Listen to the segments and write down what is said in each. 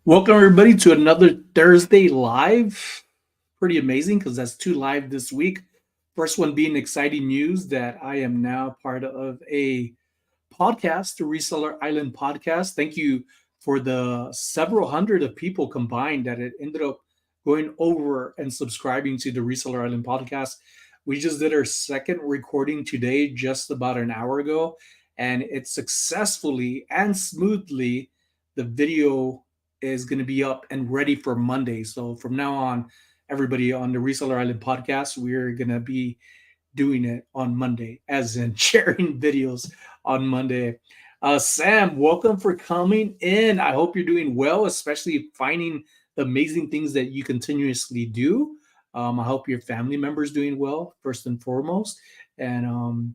Welcome everybody to another Thursday live. Pretty amazing because that's two live this week. First one being exciting news that I am now part of a podcast, the Reseller Island podcast. Thank you for the several hundred of people combined that it ended up going over and subscribing to the Reseller Island podcast. We just did our second recording today, just about an hour ago, and it successfully and smoothly the video is going to be up and ready for Monday. So from now on, everybody on the Reseller Island podcast, we're going to be doing it on Monday, as in sharing videos on Monday. Sam, welcome for coming in. I hope you're doing well, especially finding the amazing things that you continuously do. I hope your family members doing well, first and foremost. And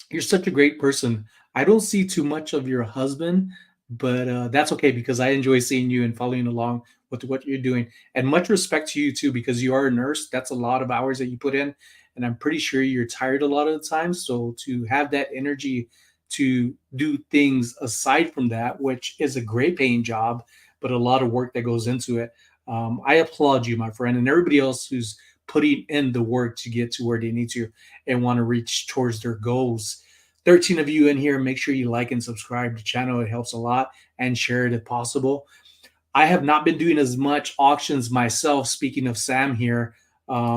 you're such a great person. I don't see too much of your husband, but that's okay because I enjoy seeing you and following along with what you're doing. And much respect to you too, because you are a nurse. That's a lot of hours that you put in, and I'm pretty sure you're tired a lot of the time. So to have that energy to do things aside from that, which is a great paying job, but a lot of work that goes into it. I applaud you, my friend, and everybody else who's putting in the work to get to where they need to and want to reach towards their goals. 13 of you in here, make sure you like and subscribe to the channel. It helps a lot, and share it if possible. I have not been doing as much auctions myself. Speaking of Sam here,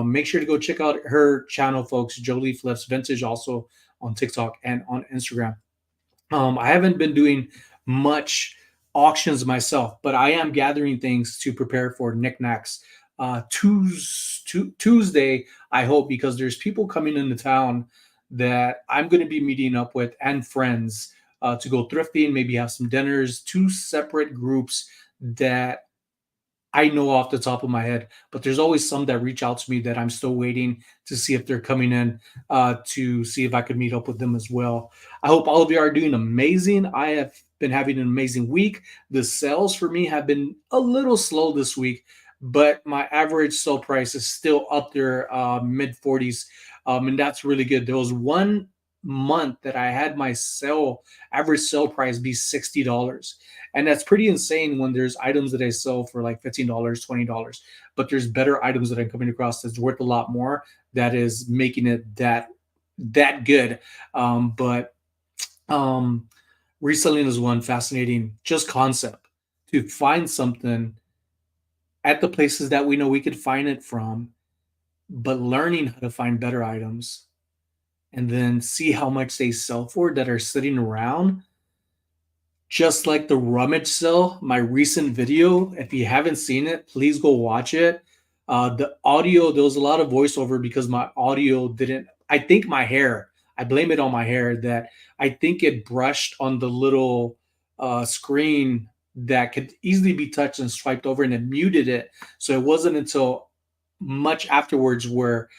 make sure to go check out her channel, folks. Jolie Flips Vintage, also on TikTok and on Instagram. I haven't been doing much auctions myself, but I am gathering things to prepare for Niknax Tuesday. I hope, because there's people coming into town that I'm going to be meeting up with and friends to go thrifting, maybe have some dinners. Two separate groups that I know off the top of my head, but there's always some that reach out to me that I'm still waiting to see if they're coming in to see if I could meet up with them as well. I hope all of you are doing amazing. I have been having an amazing week. The sales for me have been a little slow this week, but my average sale price is still up there, mid 40s, and that's really good. There was one month that I had my sale average sale price be $60, and that's pretty insane when there's items that I sell for like $15, $20, but there's better items that I'm coming across that's worth a lot more, that is making it that good. But um Reselling is one fascinating just concept, to find something at the places that we know we could find it from, but learning how to find better items and then see how much they sell for that are sitting around. Just like the rummage sale, my recent video. If you haven't seen it, please go watch it. The audio, there was a lot of voiceover because my audio didn't. I think my hair. I blame it on my hair, that I think it brushed on the little screen that could easily be touched and swiped over, and it muted it. So it wasn't until much afterwards where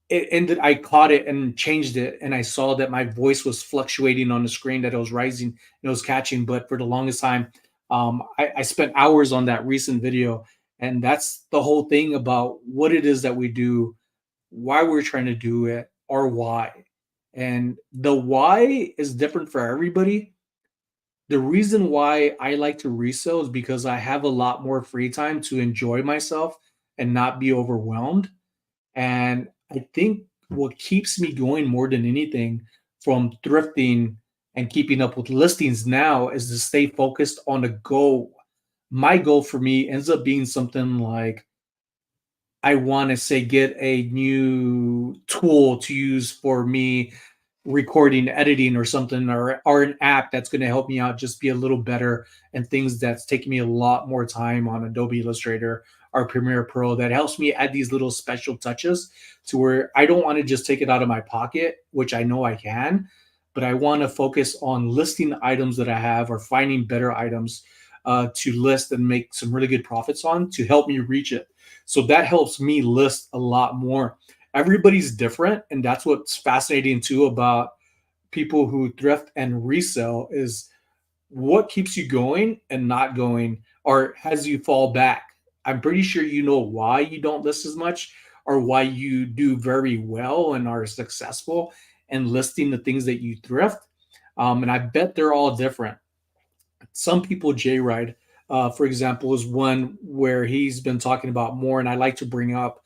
it ended, I caught it and changed it, and I saw that my voice was fluctuating on the screen, that it was rising and it was catching. But for the longest time, I spent hours on that recent video, and that's the whole thing about what it is that we do, why we're trying to do it, or why. And the why is different for everybody. The reason why I like to resell is because I have a lot more free time to enjoy myself and not be overwhelmed. And I think what keeps me going more than anything from thrifting and keeping up with listings now is to stay focused on a goal. My goal for me ends up being something like, I want to say, get a new tool to use for me recording, editing, or something, or an app that's going to help me out just be a little better, and things that's taking me a lot more time on Adobe Illustrator or Premiere Pro, that helps me add these little special touches to where I don't want to just take it out of my pocket, which I know I can, but I want to focus on listing items that I have, or finding better items to list and make some really good profits on, to help me reach it. So that helps me list a lot more. Everybody's different, and that's what's fascinating too about people who thrift and resell, is what keeps you going and not going, or has you fall back. I'm pretty sure you know why you don't list as much, or why you do very well and are successful in listing the things that you thrift. And I bet they're all different. Some people J ride. for example, is one where he's been talking about more, and I like to bring up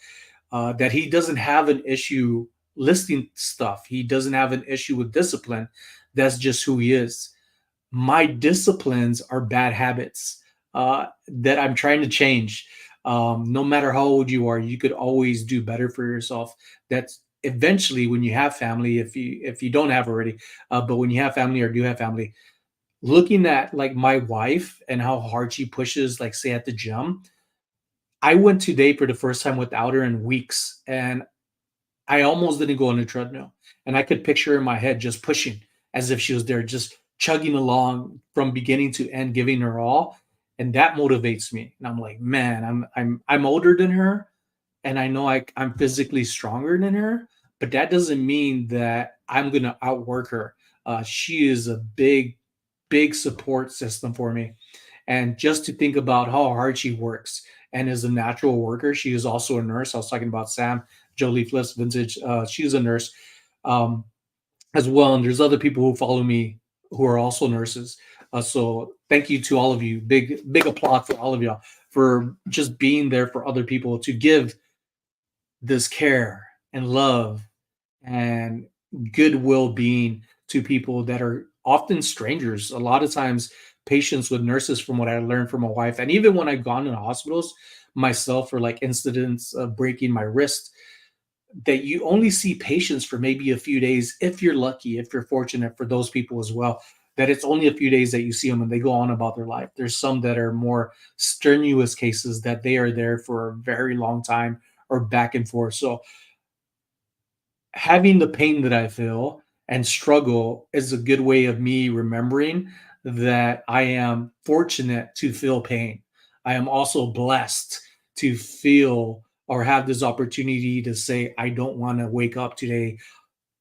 that he doesn't have an issue listing stuff. He doesn't have an issue with discipline. That's just who he is. My disciplines are bad habits that I'm trying to change. No matter how old you are, you could always do better for yourself. That's eventually when you have family, if you don't have already, but when you have family or do have family, looking at like my wife and how hard she pushes, like say at the gym. I went today for the first time without her in weeks, and I almost didn't go on the treadmill. And I could picture her in my head just pushing as if she was there, just chugging along from beginning to end, giving her all. And that motivates me. And I'm like, man, I'm older than her, and I know I'm physically stronger than her, but that doesn't mean that I'm gonna outwork her. She is a big support system for me. And just to think about how hard she works and is a natural worker, she is also a nurse. I was talking about Sam, Jolie Flips Vintage. She's a nurse um, as well. And there's other people who follow me who are also nurses. So thank you to all of you. Big applause for all of y'all for just being there for other people to give this care and love and goodwill being to people that are often strangers. A lot of times, patients with nurses, from what I learned from my wife, and even when I've gone in hospitals myself for like incidents of breaking my wrist, that you only see patients for maybe a few days if you're lucky, if you're fortunate for those people as well. That it's only a few days that you see them and they go on about their life. There's some that are more strenuous cases that they are there for a very long time or back and forth. So having the pain that I feel and struggle is a good way of me remembering that I am fortunate to feel pain. I am also blessed to feel or have this opportunity to say, I don't want to wake up today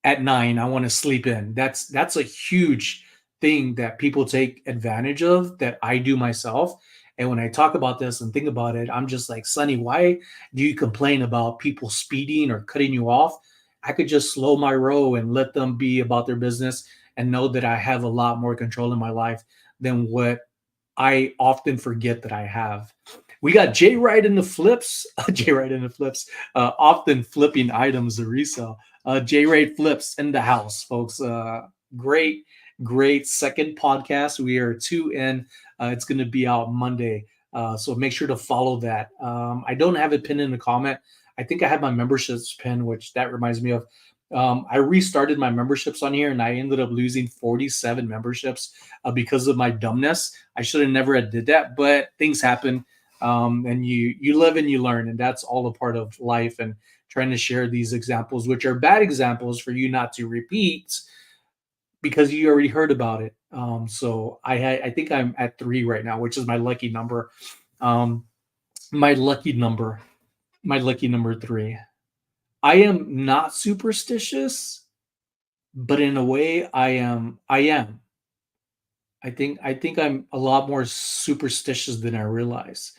at 9. I want to sleep in. That's a huge thing that people take advantage of that I do myself. And when I talk about this and think about it, I'm just like, Sonny, why do you complain about people speeding or cutting you off? I could just slow my row and let them be about their business and know that I have a lot more control in my life than what I often forget that I have. We got Jay Wright in the flips. Jay Wright in the flips. Often flipping items to resell. Jay Wright flips in the house, folks. Great second podcast. We are two in. It's going to be out Monday. So make sure to follow that. I don't have it pinned in the comment. I think I had my memberships pinned, which that reminds me of. I restarted my memberships on here and I ended up losing 47 memberships because of my dumbness. I should have never had did that, but things happen. And you live and you learn, and that's all a part of life. And trying to share these examples, which are bad examples for you not to repeat because you already heard about it. So I think I'm at 3 right now, which is my lucky number. Um, my lucky number, my lucky number 3. I am not superstitious, but in a way I am. I think I'm a lot more superstitious than I realize.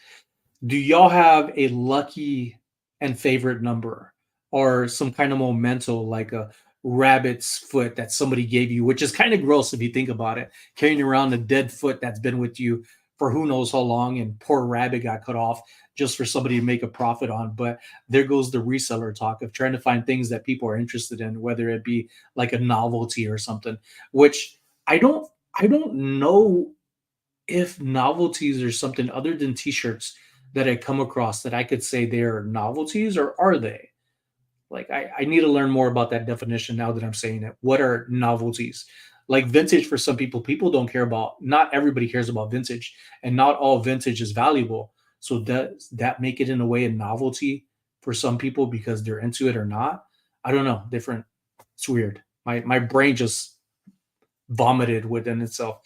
Do y'all have a lucky and favorite number or some kind of memento like a rabbit's foot that somebody gave you, which is kind of gross if you think about it, carrying around a dead foot that's been with you for who knows how long, and poor rabbit got cut off just for somebody to make a profit on. But there goes the reseller talk of trying to find things that people are interested in, whether it be like a novelty or something, which I don't know if novelties are something other than t-shirts that I come across that I could say they're novelties, or are they? Like I need to learn more about that definition now that I'm saying it. What are novelties? Like vintage for some people, people don't care about, not everybody cares about vintage, and not all vintage is valuable. So does that make it in a way a novelty for some people because they're into it or not? I don't know. Different. It's weird. My brain just vomited within itself.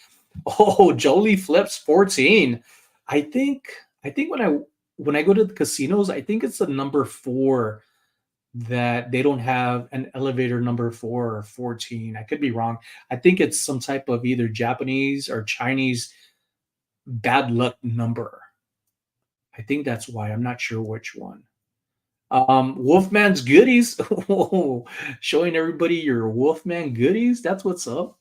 Oh, Jolie flips 14. I think I think when I go to the casinos, I think it's the number 4 that they don't have an elevator number 4 or 14. I could be wrong. I think it's some type of either Japanese or Chinese bad luck number. I think that's why. I'm not sure which one. Wolfman's goodies. Showing everybody your Wolfman goodies. That's what's up.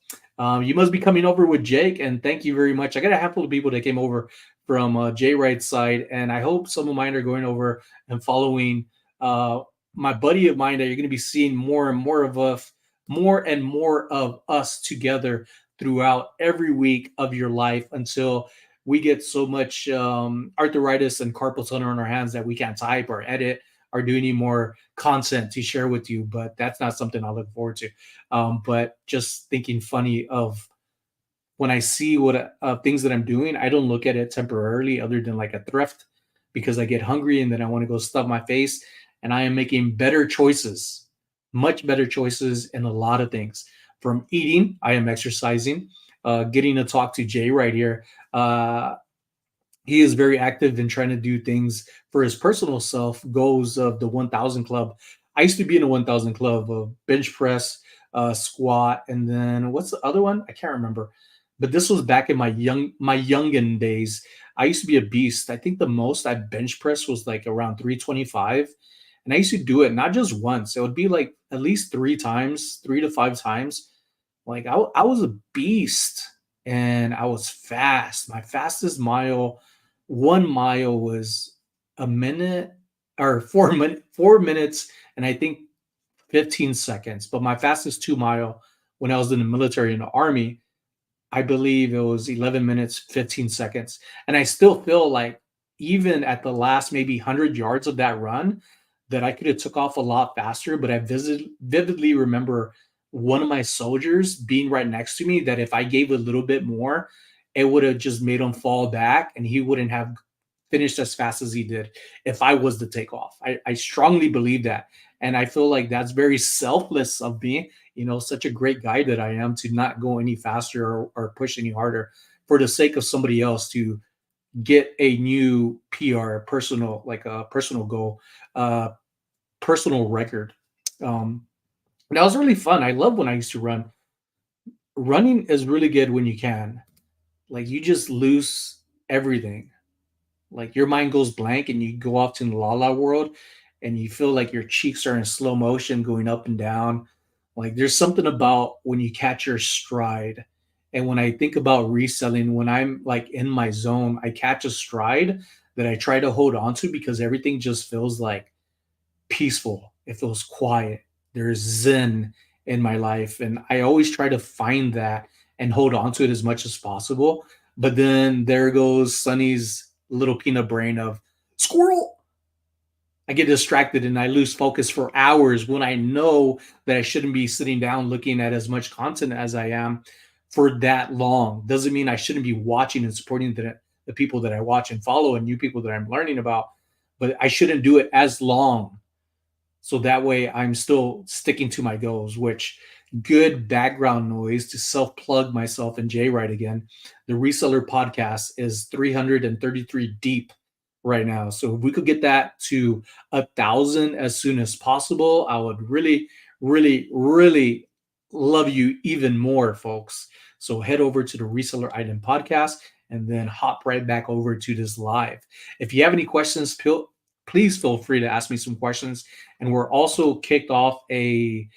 You must be coming over with Jake, and thank you very much. I got a handful of people that came over from Jay Wright's side, and I hope some of mine are going over and following my buddy of mine that you're going to be seeing more and more of us, more and more of us together throughout every week of your life until we get so much arthritis and carpal tunnel in our hands that we can't type or edit or do any more content to share with you. But that's not something I look forward to. But just thinking funny of when I see what things that I'm doing, I don't look at it temporarily other than like a thrift because I get hungry and then I want to go stuff my face. And I am making better choices, much better choices in a lot of things. From eating, I am exercising, getting to talk to Jay right here. He is very active in trying to do things for his personal self, goals of the 1000 club. I used to be in a 1000 club of bench press, squat, and then what's the other one? I can't remember. But this was back in my youngin days. I used to be a beast. I think the most I bench press was like around 325. And I used to do it not just once. It would be like at least 3 times, 3 to 5 times. Like I was a beast and I was fast. My fastest mile, 1 mile was a minute or 4 minutes and I think 15 seconds. But my fastest 2 mile when I was in the military in the army, I believe it was 11 minutes, 15 seconds. And I still feel like even at the last maybe 100 yards of that run, that I could have took off a lot faster. But I vividly remember one of my soldiers being right next to me that if I gave a little bit more, it would have just made him fall back and he wouldn't have finished as fast as he did if I was the takeoff. I strongly believe that. And I feel like that's very selfless of me, such a great guy that I am to not go any faster or push any harder for the sake of somebody else to get a new PR, personal, like a personal goal, personal record. Um, that was really fun. I love when I used to run. Running is really good when you can. Like you just lose everything. Like your mind goes blank and you go off to the la la world and you feel like your cheeks are in slow motion going up and down. Like there's something about when you catch your stride. And when I think about reselling, when I'm like in my zone, I catch a stride that I try to hold on to because everything just feels like peaceful. It feels quiet. There's zen in my life. And I always try to find that and hold on to it as much as possible. But then there goes Sonny's little peanut brain of squirrel. I get distracted and I lose focus for hours when I know that I shouldn't be sitting down looking at as much content as I am for that long. Doesn't mean I shouldn't be watching and supporting the people that I watch and follow and new people that I'm learning about, but I shouldn't do it as long so that way I'm still sticking to my goals, which good background noise to self plug myself and Jay Wright again. The Reseller podcast is 333 deep right now. So if we could get that to 1,000 as soon as possible, I would really, really, really love you even more, folks. So head over to the Reseller Island podcast and then hop right back over to this live. If you have any questions, please feel free to ask me some questions. And we're also kicked off a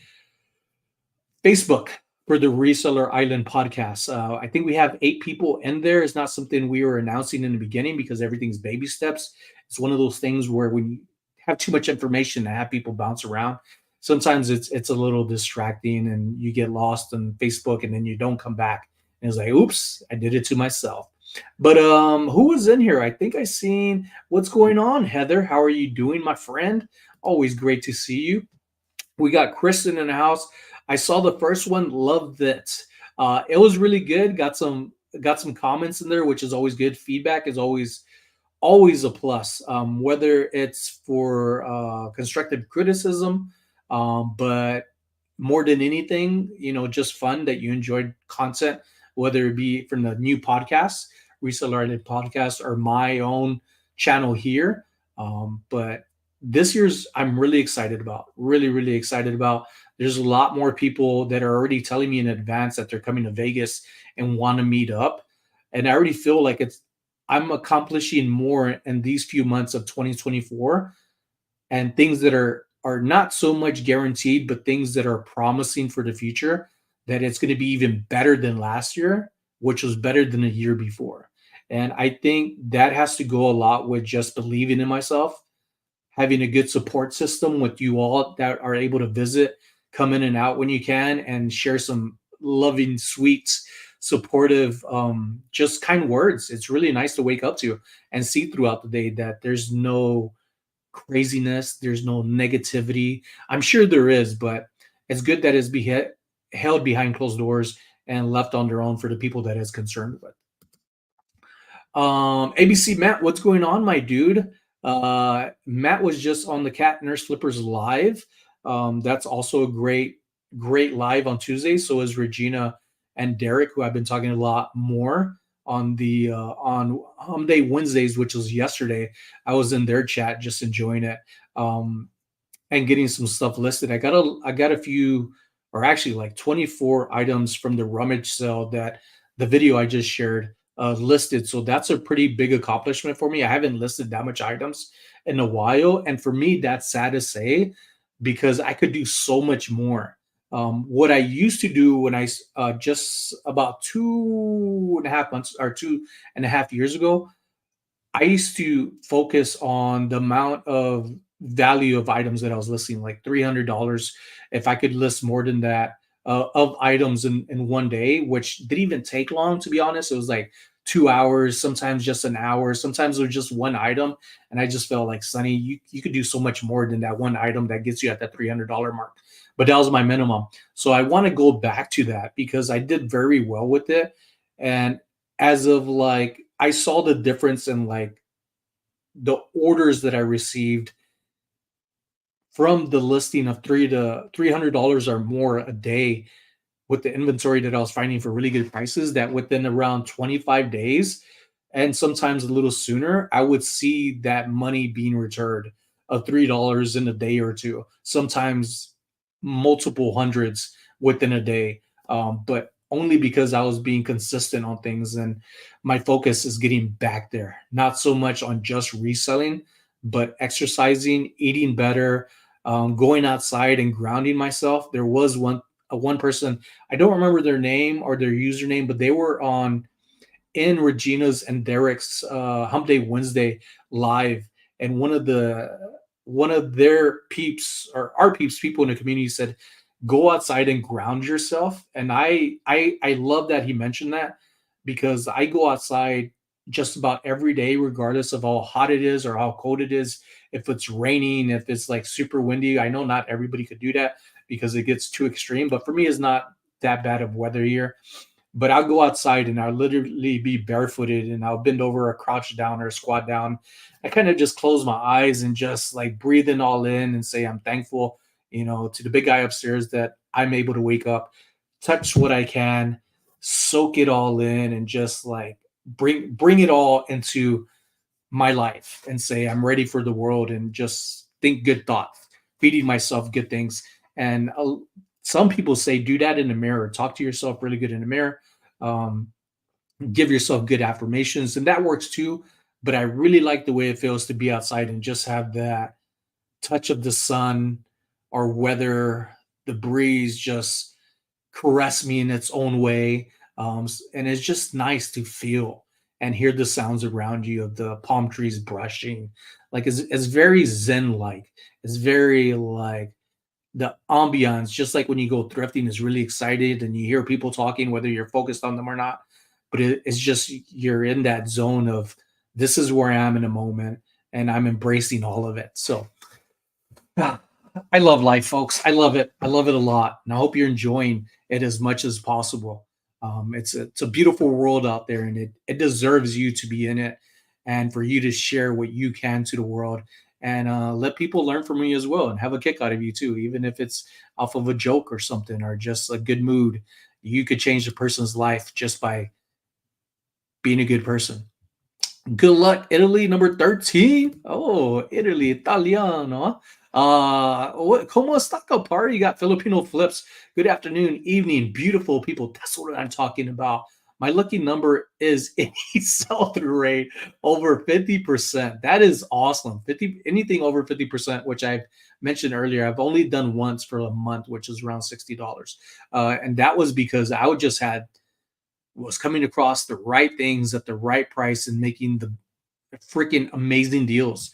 Facebook for the Reseller Island podcast. I think we have 8 people in there. It's not something we were announcing in the beginning because everything's baby steps. It's one of those things where when you have too much information and have people bounce around, sometimes it's a little distracting and you get lost on Facebook and then you don't come back. And it's like, oops, I did it to myself. But who was in here? I think I seen what's going on. Heather, how are you doing, my friend? Always great to see you. We got Kristen in the house. I saw the first one, loved it. It was really good. Got some comments in there, which is always good. Feedback is always a plus. Whether it's for constructive criticism, but more than anything, just fun that you enjoyed content, whether it be from the new podcast, Reseller Island podcast, or my own channel here. But this year's I'm really excited about. Really, really excited about. There's a lot more people that are already telling me in advance that they're coming to Vegas and want to meet up. And I already feel like I'm accomplishing more in these few months of 2024 and things that are not so much guaranteed, but things that are promising for the future that it's going to be even better than last year, which was better than the year before. And I think that has to go a lot with just believing in myself, having a good support system with you all that are able to visit, come in and out when you can, and share some loving, sweet, supportive, just kind words. It's really nice to wake up to and see throughout the day that there's no craziness, there's no negativity. I'm sure there is, but it's good that it's held behind closed doors and left on their own for the people that is concerned with. ABC Matt, what's going on, my dude? Matt was just on the Cat Nurse Flippers live. That's also a great live on Tuesday. So is Regina and Derek, who I've been talking a lot more on the on Hum Day Wednesdays, which was yesterday. I was in their chat just enjoying it. And getting some stuff listed. I got a few, or actually like 24 items from the rummage sale that the video I just shared listed. So that's a pretty big accomplishment for me. I haven't listed that much items in a while, and for me, that's sad to say because I could do so much more. What I used to do when just about 2.5 months or 2.5 years ago, I used to focus on the amount of value of items that I was listing, like $300. If I could list more than that of items in one day, which didn't even take long, to be honest. It was like 2 hours, sometimes just an hour, sometimes it was just one item. And I just felt like, Sonny, you could do so much more than that one item that gets you at that $300 mark. But that was my minimum. So I want to go back to that because I did very well with it. And as of like, I saw the difference in like the orders that I received from the listing of $300 or more a day with the inventory that I was finding for really good prices, that within around 25 days and sometimes a little sooner, I would see that money being returned of $3 in a day or two, sometimes multiple hundreds within a day. But only because I was being consistent on things, and my focus is getting back there, not so much on just reselling, but exercising, eating better, going outside and grounding myself. There was one person, I don't remember their name or their username, but they were on in Regina's and Derek's Hump Day Wednesday live, and one of their peeps, or our peeps, people in the community, said, "Go outside and ground yourself." And I love that he mentioned that because I go outside just about every day, regardless of how hot it is or how cold it is. If it's raining, if it's like super windy, I know not everybody could do that because it gets too extreme. But for me, it's not that bad of weather here. But I'll go outside and I'll literally be barefooted and I'll bend over or crouch down or squat down. I kind of just close my eyes and just like breathe in all in and say I'm thankful, to the big guy upstairs that I'm able to wake up, touch what I can, soak it all in, and just like bring it all into my life and say I'm ready for the world and just think good thoughts, feeding myself good things. And some people say do that in the mirror, talk to yourself really good in the mirror, um, give yourself good affirmations, and that works too. But I really like the way it feels to be outside and just have that touch of the sun or weather, the breeze just caress me in its own way. And it's just nice to feel and hear the sounds around you of the palm trees brushing. Like it's very zen like. It's very like the ambiance, just like when you go thrifting, is really excited and you hear people talking, whether you're focused on them or not. But it's just you're in that zone of this is where I am in a moment and I'm embracing all of it. So ah, I love life, folks. I love it. I love it a lot. And I hope you're enjoying it as much as possible. It's a beautiful world out there, and it deserves you to be in it and for you to share what you can to the world, and let people learn from you as well and have a kick out of you too, even if it's off of a joke or something or just a good mood. You could change a person's life just by being a good person. Good luck, Italy, number 13. Oh, Italy, Italiano. ¿Cómo está, Kapar? You got Filipino flips. Good afternoon, evening, beautiful people. That's what I'm talking about. My lucky number is a sell-through rate over 50%. That is awesome. 50, anything over 50%, which I've mentioned earlier, I've only done once for a month, which is around $60. And that was because I would just had was coming across the right things at the right price and making the freaking amazing deals.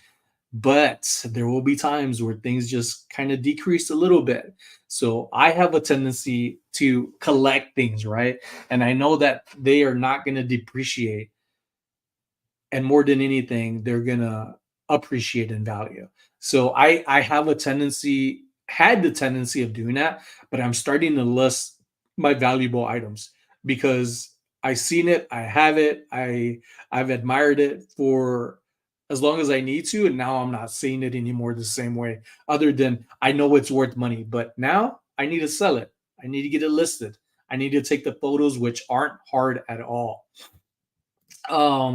But there will be times where things just kind of decrease a little bit. So I have a tendency to collect things, right? And I know that they are not going to depreciate, and more than anything they're gonna appreciate in value. So I have a tendency had the tendency of doing that, but I'm starting to list my valuable items because I seen it, I have it, I've admired it for as long as I need to, and now I'm not seeing it anymore the same way, other than I know it's worth money, but now I need to sell it, I need to get it listed, I need to take the photos, which aren't hard at all.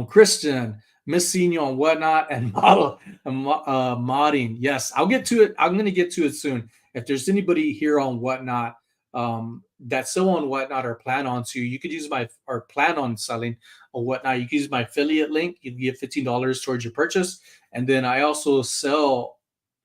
Christian, Miss Senior on Whatnot, and model modding. Yes, I'll get to it. I'm going to get to it soon. If there's anybody here on Whatnot that's still on Whatnot or plan on to, you could use my or plan on selling or Whatnot. You can use my affiliate link. You can get $15 towards your purchase, and then I also sell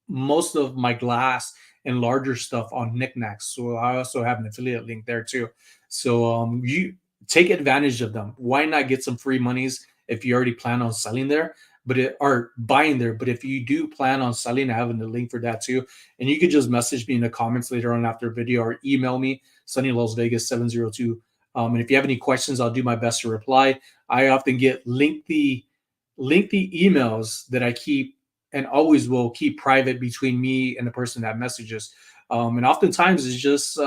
most of my glass and larger stuff on Niknax. So I also have an affiliate link there too. So you take advantage of them. Why not get some free monies if you already plan on selling there, but it or buying there? But if you do plan on selling, I have the link for that too. And you could just message me in the comments later on after the video or email me, SonnyLasVegas 702. And if you have any questions, I'll do my best to reply. I often get lengthy emails that I keep and always will keep private between me and the person that messages. And oftentimes it's just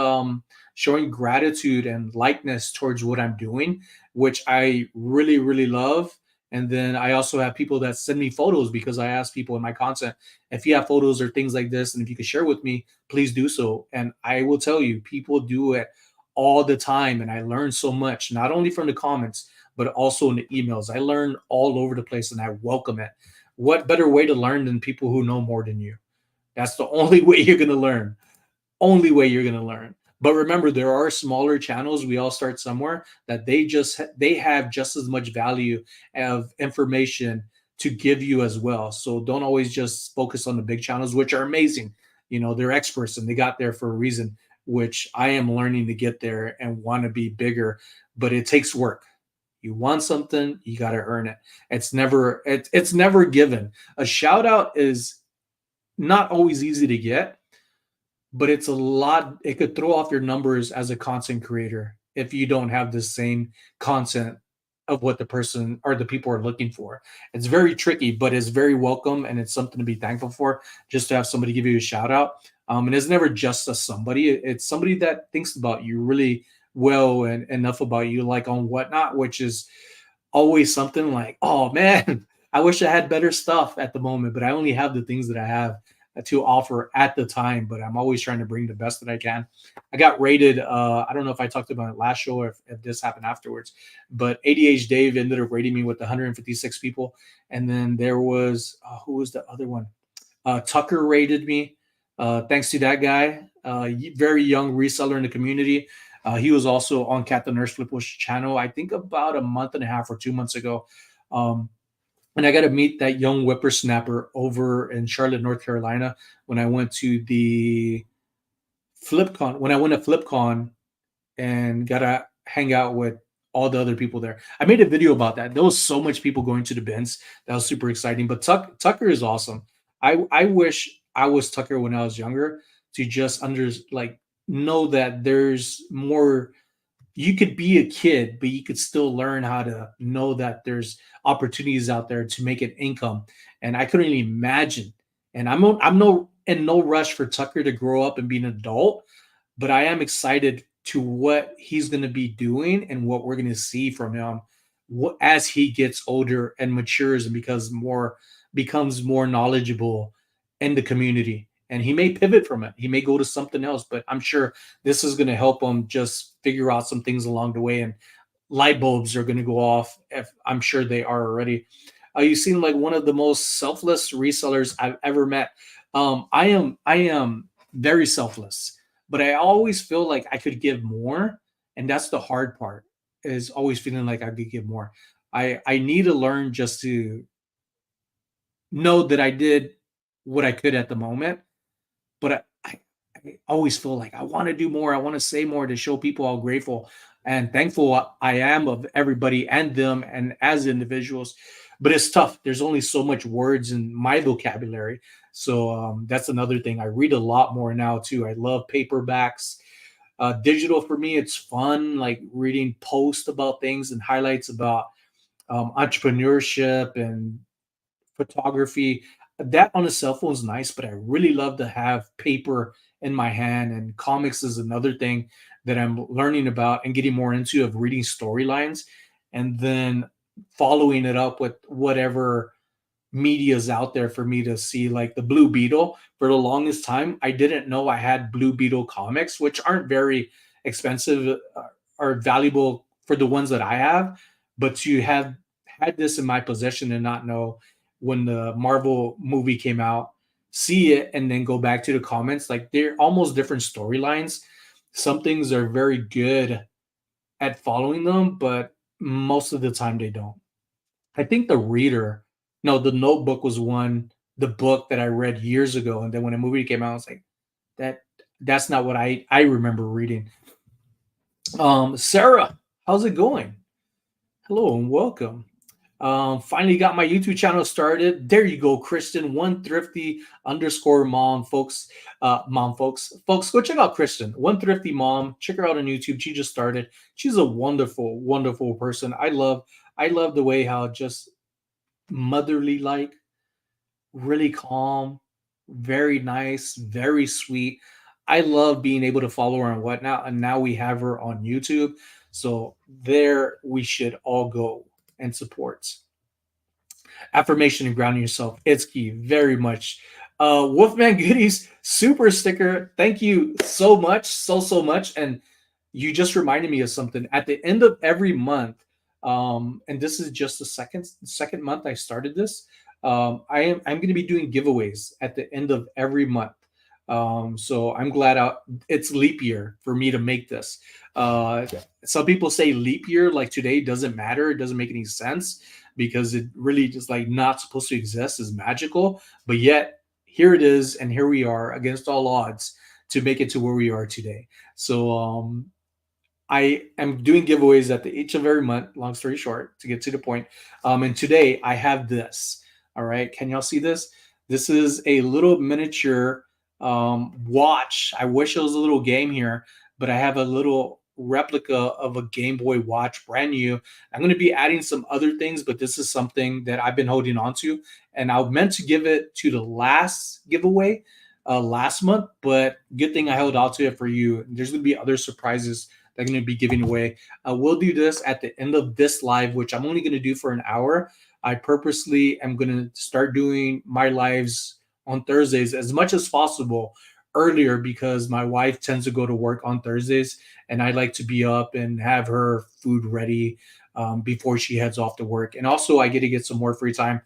showing gratitude and likeness towards what I'm doing, which I really, really love. And then I also have people that send me photos because I ask people in my content, if you have photos or things like this, and if you could share with me, please do so. And I will tell you, people do it all the time. And I learn so much, not only from the comments, but also in the emails. I learn all over the place and I welcome it. What better way to learn than people who know more than you? That's the only way you're going to learn. Only way you're going to learn. But remember, there are smaller channels. We all start somewhere that they have just as much value of information to give you as well. So don't always just focus on the big channels, which are amazing. You know, they're experts and they got there for a reason, which I am learning to get there and want to be bigger, but it takes work. You want something, you got to earn it. It's never given. A shout out is not always easy to get, but it's a lot. It could throw off your numbers as a content creator if you don't have the same content of what the person or the people are looking for. It's very tricky, but it's very welcome and it's something to be thankful for just to have somebody give you a shout out. And it's never just a somebody, it's somebody that thinks about you really well and enough about you, like on Whatnot, which is always something like, oh man, I wish I had better stuff at the moment, but I only have the things that I have to offer at the time. But I'm always trying to bring the best that I can. I got rated. I don't know if I talked about it last show or if this happened afterwards, but ADH Dave ended up rating me with 156 people, and then there was who was the other one? Tucker rated me. Thanks to that guy, very young reseller in the community. He was also on Cat the Nurse Flipbush channel, I think about a month and a half or 2 months ago. Um, and I got to meet that young whippersnapper over in Charlotte, North Carolina, when I went to the FlipCon. When I went to FlipCon and got to hang out with all the other people there. I made a video about that. There was so much people going to the bins. That was super exciting. But Tucker is awesome. I wish I was Tucker when I was younger to just like know that there's more. You could be a kid, but you could still learn how to know that there's opportunities out there to make an income. And I couldn't even imagine. And I'm no in no rush for Tucker to grow up and be an adult, but I am excited to what he's going to be doing and what we're going to see from him as he gets older and matures and becomes more knowledgeable in the community. And he may pivot from it. He may go to something else, but I'm sure this is going to help him just figure out some things along the way. And light bulbs are going to go off. If I'm sure they are already. You seem like one of the most selfless resellers I've ever met. I am very selfless, but I always feel like I could give more, and that's the hard part. is always feeling like I could give more. I need to learn just to know that I did what I could at the moment, but I always feel like I want to do more. I want to say more to show people how grateful and thankful I am of everybody and them and as individuals. But it's tough. There's only so much words in my vocabulary. So that's another thing. I read a lot more now too. I love paperbacks. Digital for me, it's fun, like reading posts about things and highlights about entrepreneurship and photography. That on a cell phone is nice, but I really love to have paper in my hand. And comics is another thing that I'm learning about and getting more into of reading storylines and then following it up with whatever media's out there for me to see, like the Blue Beetle. For the longest time, I didn't know I had Blue Beetle comics, which aren't very expensive or valuable for the ones that I have. But to have had this in my possession and not know when the Marvel movie came out, see it and then go back to the comments, like they're almost different storylines. Some things are very good at following them, but most of the time they don't. I think the reader, no, the Notebook was one, the book that I read years ago, and then when a movie came out, I was like, that that's not what I remember reading. Sarah, how's it going? Hello and welcome. Finally got my YouTube channel started. There you go, Kristen, one thrifty underscore mom, folks. Folks, go check out Kristen, one thrifty mom. Check her out on YouTube. She just started. She's a wonderful, wonderful person. I love the way how just motherly like, really calm, very nice, very sweet. I love being able to follow her on whatnot, and now we have her on YouTube. So there we should all go and support. Affirmation and grounding yourself. It's key, very much. Wolfman Goodies super sticker. Thank you so much, so much. And you just reminded me of something. At the end of every month, and this is just the second month I started this. I'm going to be doing giveaways at the end of every month. So I'm glad it's leap year for me to make this. Some people say leap year like today doesn't matter. It doesn't make any sense because it really just like not supposed to exist is magical. But yet here it is, and here we are against all odds to make it to where we are today. So I am doing giveaways at the each of every month. Long story short, to get to the point. And today I have this. All right, can y'all see this? This is a little miniature watch. I wish it was a little game here, but I have a little replica of a Game Boy watch, brand new. I'm going to be adding some other things, but this is something that I've been holding on to, and I meant to give it to the last giveaway last month, but good thing I held out to it for you. There's going to be other surprises that I'm going to be giving away. We'll do this at the end of this live, which I'm only going to do for an hour. I purposely am going to start doing my lives on Thursdays as much as possible earlier because my wife tends to go to work on Thursdays, and I like to be up and have her food ready before she heads off to work. And also, I get to get some more free time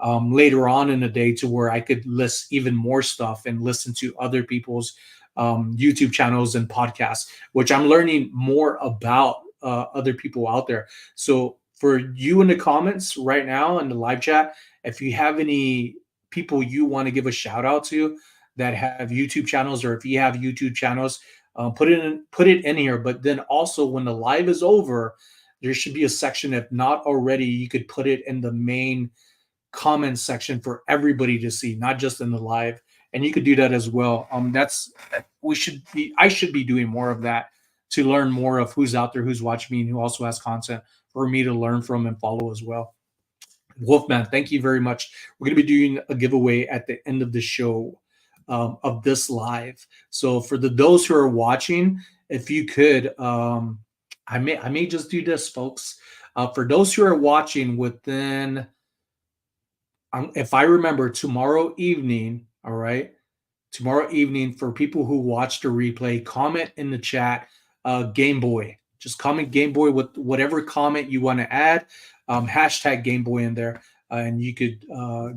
later on in the day to where I could list even more stuff and listen to other people's YouTube channels and podcasts, which I'm learning more about other people out there. So for you in the comments right now in the live chat, if you have any people you want to give a shout out to that have YouTube channels, or if you have YouTube channels, put it in here. But then also when the live is over, there should be a section, if not already, you could put it in the main comment section for everybody to see, not just in the live. And you could do that as well. I should be doing more of that to learn more of who's out there, who's watching me, and who also has content for me to learn from and follow as well. Wolfman, thank you very much. We're going to be doing a giveaway at the end of the show of this live. So for those who are watching, if you could, I may just do this, folks. For those who are watching within, if I remember, tomorrow evening, all right, tomorrow evening, for people who watch the replay, comment in the chat Game Boy. Just comment Game Boy with whatever comment you want to add. Hashtag Game Boy in there, and you could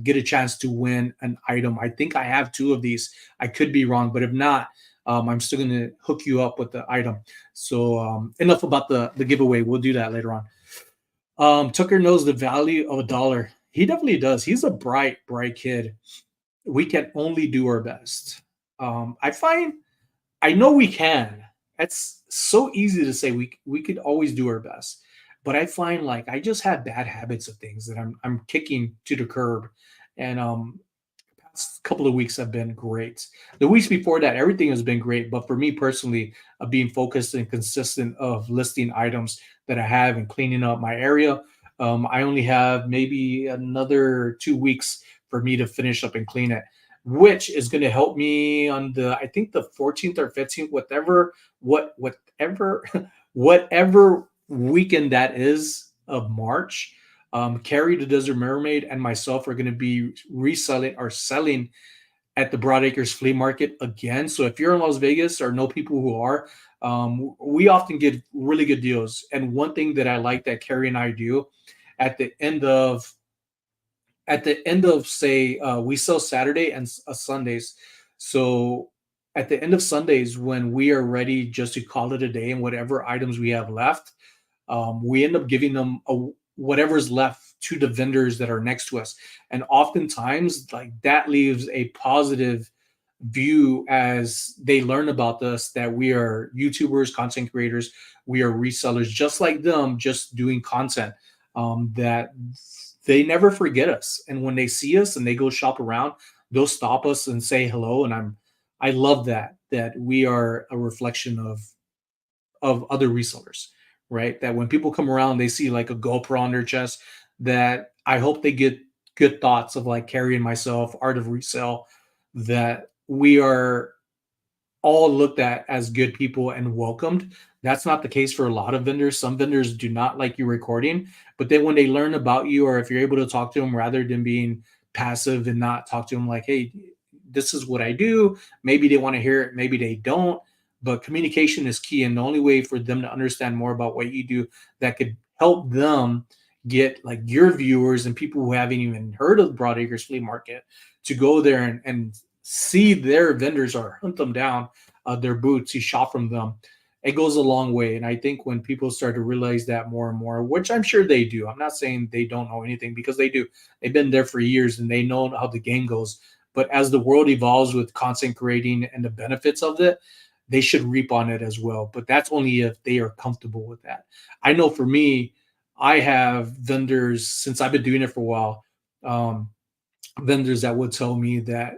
get a chance to win an item. I think I have two of these. I could be wrong, but if not, I'm still gonna hook you up with the item. So enough about the giveaway. We'll do that later on. Tucker knows the value of a dollar. He definitely does. He's a bright kid. We can only do our best. I find I know we can. It's so easy to say we could always do our best. But I find like I just have bad habits of things that I'm kicking to the curb. And past couple of weeks have been great. The weeks before that, everything has been great. But for me personally, being focused and consistent of listing items that I have and cleaning up my area, I only have maybe another 2 weeks for me to finish up and clean it, which is going to help me on the I think the 14th or 15th, whatever whatever weekend that is of March. Carrie the Desert Mermaid and myself are going to be reselling or selling at the Broadacres Flea Market again. So if you're in Las Vegas or know people who are, we often get really good deals. And one thing that I like that Carrie and I do at the end of say we sell Saturday and Sundays. So at the end of Sundays, when we are ready just to call it a day and whatever items we have left, we end up giving them whatever's left to the vendors that are next to us. And oftentimes, like that leaves a positive view as they learn about us that we are YouTubers, content creators, we are resellers just like them, just doing content. That they never forget us. And when they see us and they go shop around, they'll stop us and say hello. And I love that we are a reflection of other resellers, right? That when people come around, they see like a GoPro on their chest, that I hope they get good thoughts of like Carrie and myself, Art of Resell, that we are all looked at as good people and welcomed. That's not the case for a lot of vendors. Some vendors do not like you recording, but then when they learn about you, or if you're able to talk to them rather than being passive and not talk to them like, hey, this is what I do. Maybe they want to hear it, maybe they don't. But communication is key. And the only way for them to understand more about what you do that could help them get like your viewers and people who haven't even heard of Broadacres Flea Market to go there and see their vendors or hunt them down, their booths, you shop from them. It goes a long way. And I think when people start to realize that more and more, which I'm sure they do, I'm not saying they don't know anything because they do. They've been there for years and they know how the game goes. But as the world evolves with content creating and the benefits of it, they should reap on it as well. But that's only if they are comfortable with that. I know for me, I have vendors since I've been doing it for a while. Um, Vendors that would tell me that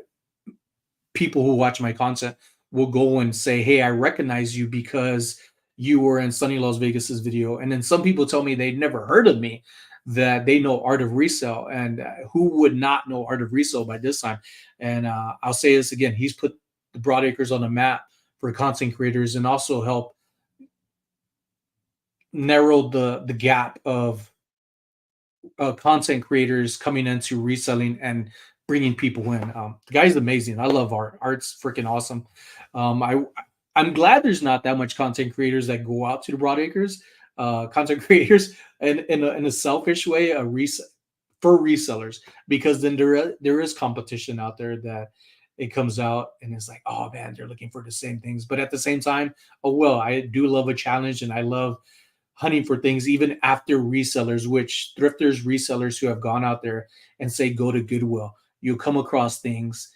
people who watch my content will go and say, "Hey, I recognize you because you were in SonnyLasVegas's video." And then some people tell me they'd never heard of me, that they know Art of Resell, and who would not know Art of Resell by this time? And I'll say this again: he's put the Broadacres on the map for content creators, and also help narrow the gap of content creators coming into reselling and bringing people in. The guy's amazing. I love Art. Art's freaking awesome. I'm glad there's not that much content creators that go out to the Broadacres. Content creators in a selfish way, for resellers, because then there is competition out there that it comes out and it's like, oh man, they're looking for the same things. But at the same time, oh well, I do love a challenge and I love hunting for things even after resellers, which thrifters, resellers who have gone out there and say go to Goodwill, you'll come across things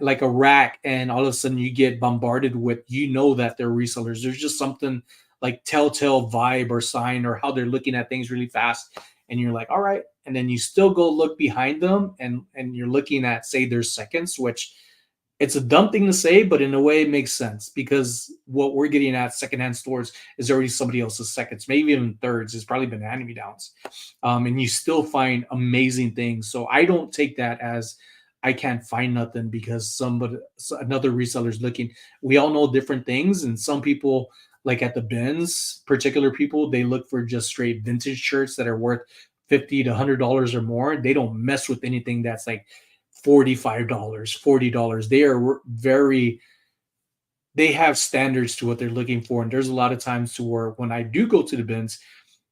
like a rack, and all of a sudden you get bombarded with, that they're resellers. There's just something like telltale vibe or sign or how they're looking at things really fast, and you're like, all right, and then you still go look behind them, and you're looking at say their seconds, which it's a dumb thing to say, but in a way it makes sense because what we're getting at secondhand stores is already somebody else's seconds, maybe even thirds. It's probably been hand me downs, and you still find amazing things. So I don't take that as I can't find nothing because another reseller is looking. We all know different things, and some people, like at the bins, particular people, they look for just straight vintage shirts that are worth $50 to $100 or more. They don't mess with anything that's like $45, $40. They have standards to what they're looking for. And there's a lot of times to where when I do go to the bins,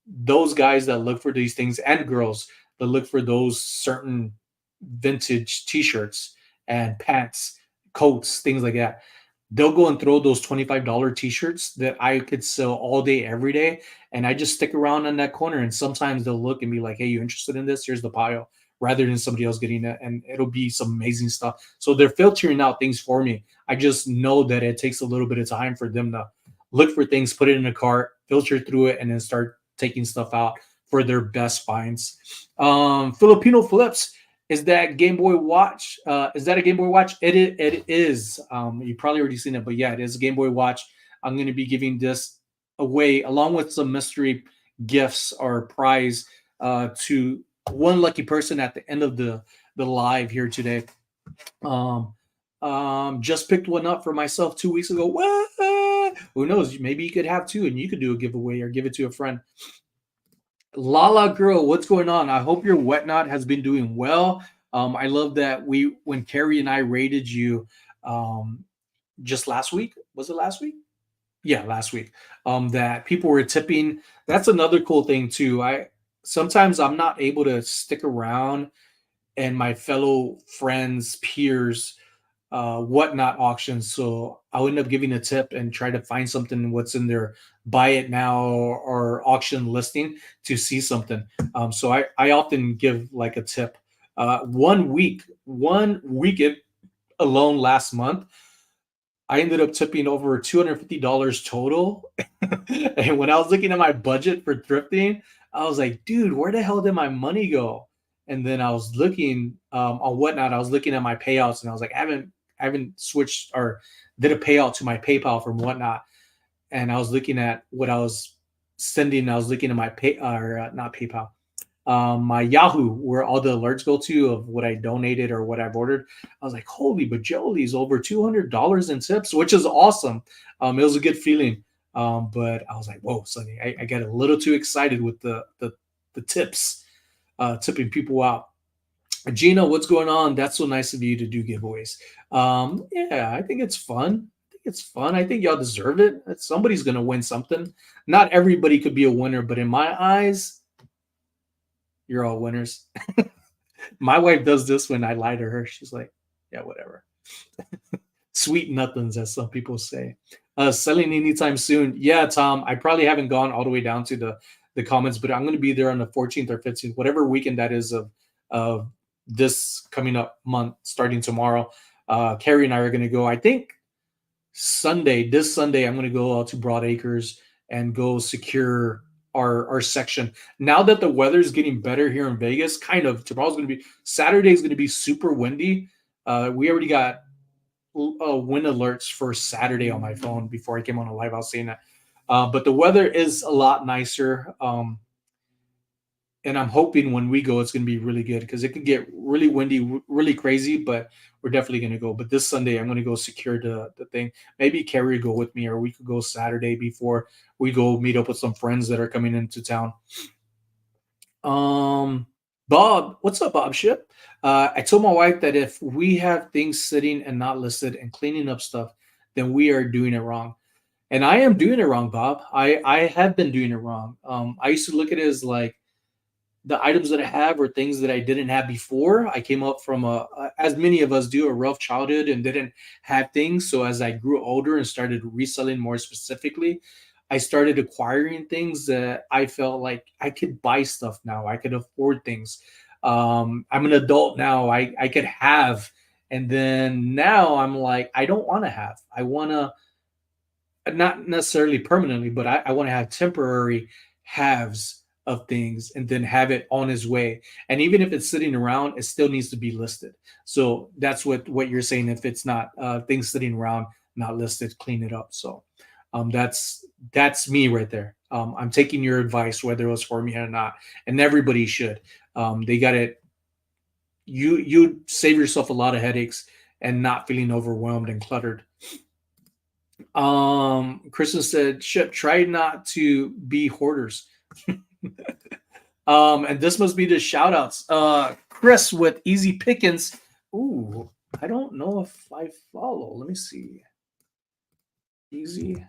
those guys that look for these things, and girls that look for those certain vintage t-shirts and pants, coats, things like that, they'll go and throw those $25 t-shirts that I could sell all day, every day. And I just stick around in that corner. And sometimes they'll look and be like, hey, you interested in this? Here's the pile, rather than somebody else getting it. And it'll be some amazing stuff. So they're filtering out things for me. I just know that it takes a little bit of time for them to look for things, put it in a cart, filter through it, and then start taking stuff out for their best finds. Filipino Flips, is that Game Boy Watch? Is that a Game Boy Watch? It is. You probably already seen it, but yeah, it is a Game Boy Watch. I'm going to be giving this away along with some mystery gifts or prize to one lucky person at the end of the live here today. Um, just picked one up for myself 2 weeks ago. What? Who knows? Maybe you could have two, and you could do a giveaway or give it to a friend. Lala girl, what's going on? I hope your whatnot has been doing well. I love that when Carrie and I rated you um, just last week. Was it last week? Yeah, last week. That people were tipping. That's another cool thing too. I sometimes I'm not able to stick around and my fellow friends, peers whatnot auctions. So I'll end up giving a tip and try to find something what's in their buy it now or auction listing to see something. So I often give like a tip. 1 week alone last month, I ended up tipping over $250 total. And when I was looking at my budget for thrifting, I was like, dude, where the hell did my money go? And then I was looking on whatnot. I was looking at my payouts, and I was like, I haven't switched or did a payout to my PayPal from whatnot. And I was looking at what I was sending. I was looking at my pay or not PayPal, my Yahoo, where all the alerts go to of what I donated or what I've ordered. I was like, holy bajolies, over $200 in tips, which is awesome. It was a good feeling. But I was like, whoa, Sonny, I got a little too excited with the tips, tipping people out. Gina, what's going on? That's so nice of you to do giveaways. Yeah, I think it's fun. I think it's fun. I think y'all deserve it. Somebody's gonna win something. Not everybody could be a winner, but in my eyes, you're all winners. My wife does this when I lie to her. She's like, yeah, whatever. Sweet nothings, as some people say. Selling anytime soon. Yeah, Tom, I probably haven't gone all the way down to the comments, but I'm going to be there on the 14th or 15th, whatever weekend that is of this coming up month, starting tomorrow. Carrie and I are going to go. I think this Sunday, I'm going to go out to Broad Acres and go secure our section. Now that the weather is getting better here in Vegas, kind of tomorrow's going to be Saturday is going to be super windy. We already got wind alerts for Saturday on my phone before I came on a live. I was saying that, but the weather is a lot nicer. And I'm hoping when we go, it's going to be really good because it can get really windy, really crazy, but we're definitely going to go. But this Sunday, I'm going to go secure the thing. Maybe Carrie go with me, or we could go Saturday before we go meet up with some friends that are coming into town. Um, Bob, what's up, Bob Ship? I told my wife that if we have things sitting and not listed and cleaning up stuff, then we are doing it wrong. And I am doing it wrong, Bob. I have been doing it wrong. I used to look at it as like the items that I have are things that I didn't have before. I came up from as many of us do, a rough childhood and didn't have things. So as I grew older and started reselling more specifically, I started acquiring things that I felt like I could buy stuff now. I could afford things. I'm an adult now. I could have. And then now I'm like, I don't want to have. I want to not necessarily permanently, but I want to have temporary halves of things and then have it on his way. And even if it's sitting around, it still needs to be listed. So that's what you're saying. If it's not things sitting around, not listed, clean it up. So that's me right there. I'm taking your advice, whether it was for me or not, and everybody should. They got it. You save yourself a lot of headaches and not feeling overwhelmed and cluttered. Kristen said, "Ship, try not to be hoarders." And this must be the shout outs. Chris with Easy Pickings. Ooh, I don't know if I follow. Let me see. Easy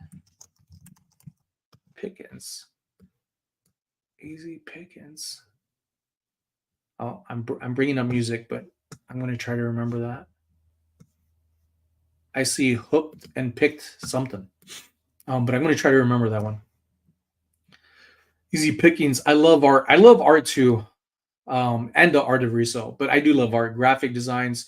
Pickings. Easy Pickings. Oh, I'm bringing up music, but I'm going to try to remember that. I see hooked and picked something. But I'm gonna try to remember that one. Easy pickings. I love art. I love art too, and the art of resale. But I do love art, graphic designs,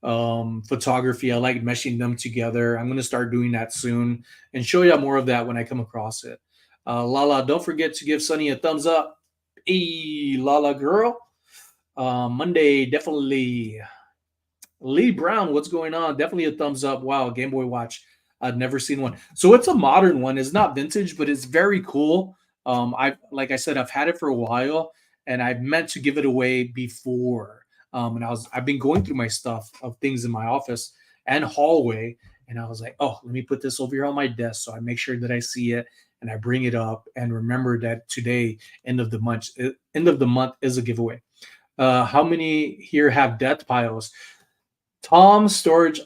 photography. I like meshing them together. I'm gonna start doing that soon and show you more of that when I come across it. Lala, don't forget to give Sunny a thumbs up. Hey, Lala girl. Monday, definitely. Lee Brown, what's going on? Definitely a thumbs up. Wow, Game Boy Watch. I've never seen one. So it's a modern one. It's not vintage, but it's very cool. I like I said, I've had it for a while, and I meant to give it away before. And I've been going through my stuff of things in my office and hallway, and I was like, oh, let me put this over here on my desk so I make sure that I see it and I bring it up and remember that today, end of the month is a giveaway. How many here have death piles? Tom Storage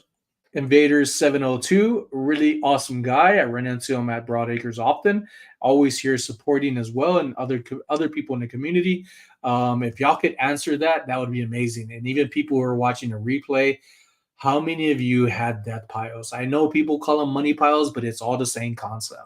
Invaders 702, really awesome guy. I run into him at Broadacres often. Always here supporting as well, and other people in the community. If y'all could answer that, that would be amazing. And even people who are watching a replay, how many of you had death piles? I know people call them money piles, but it's all the same concept.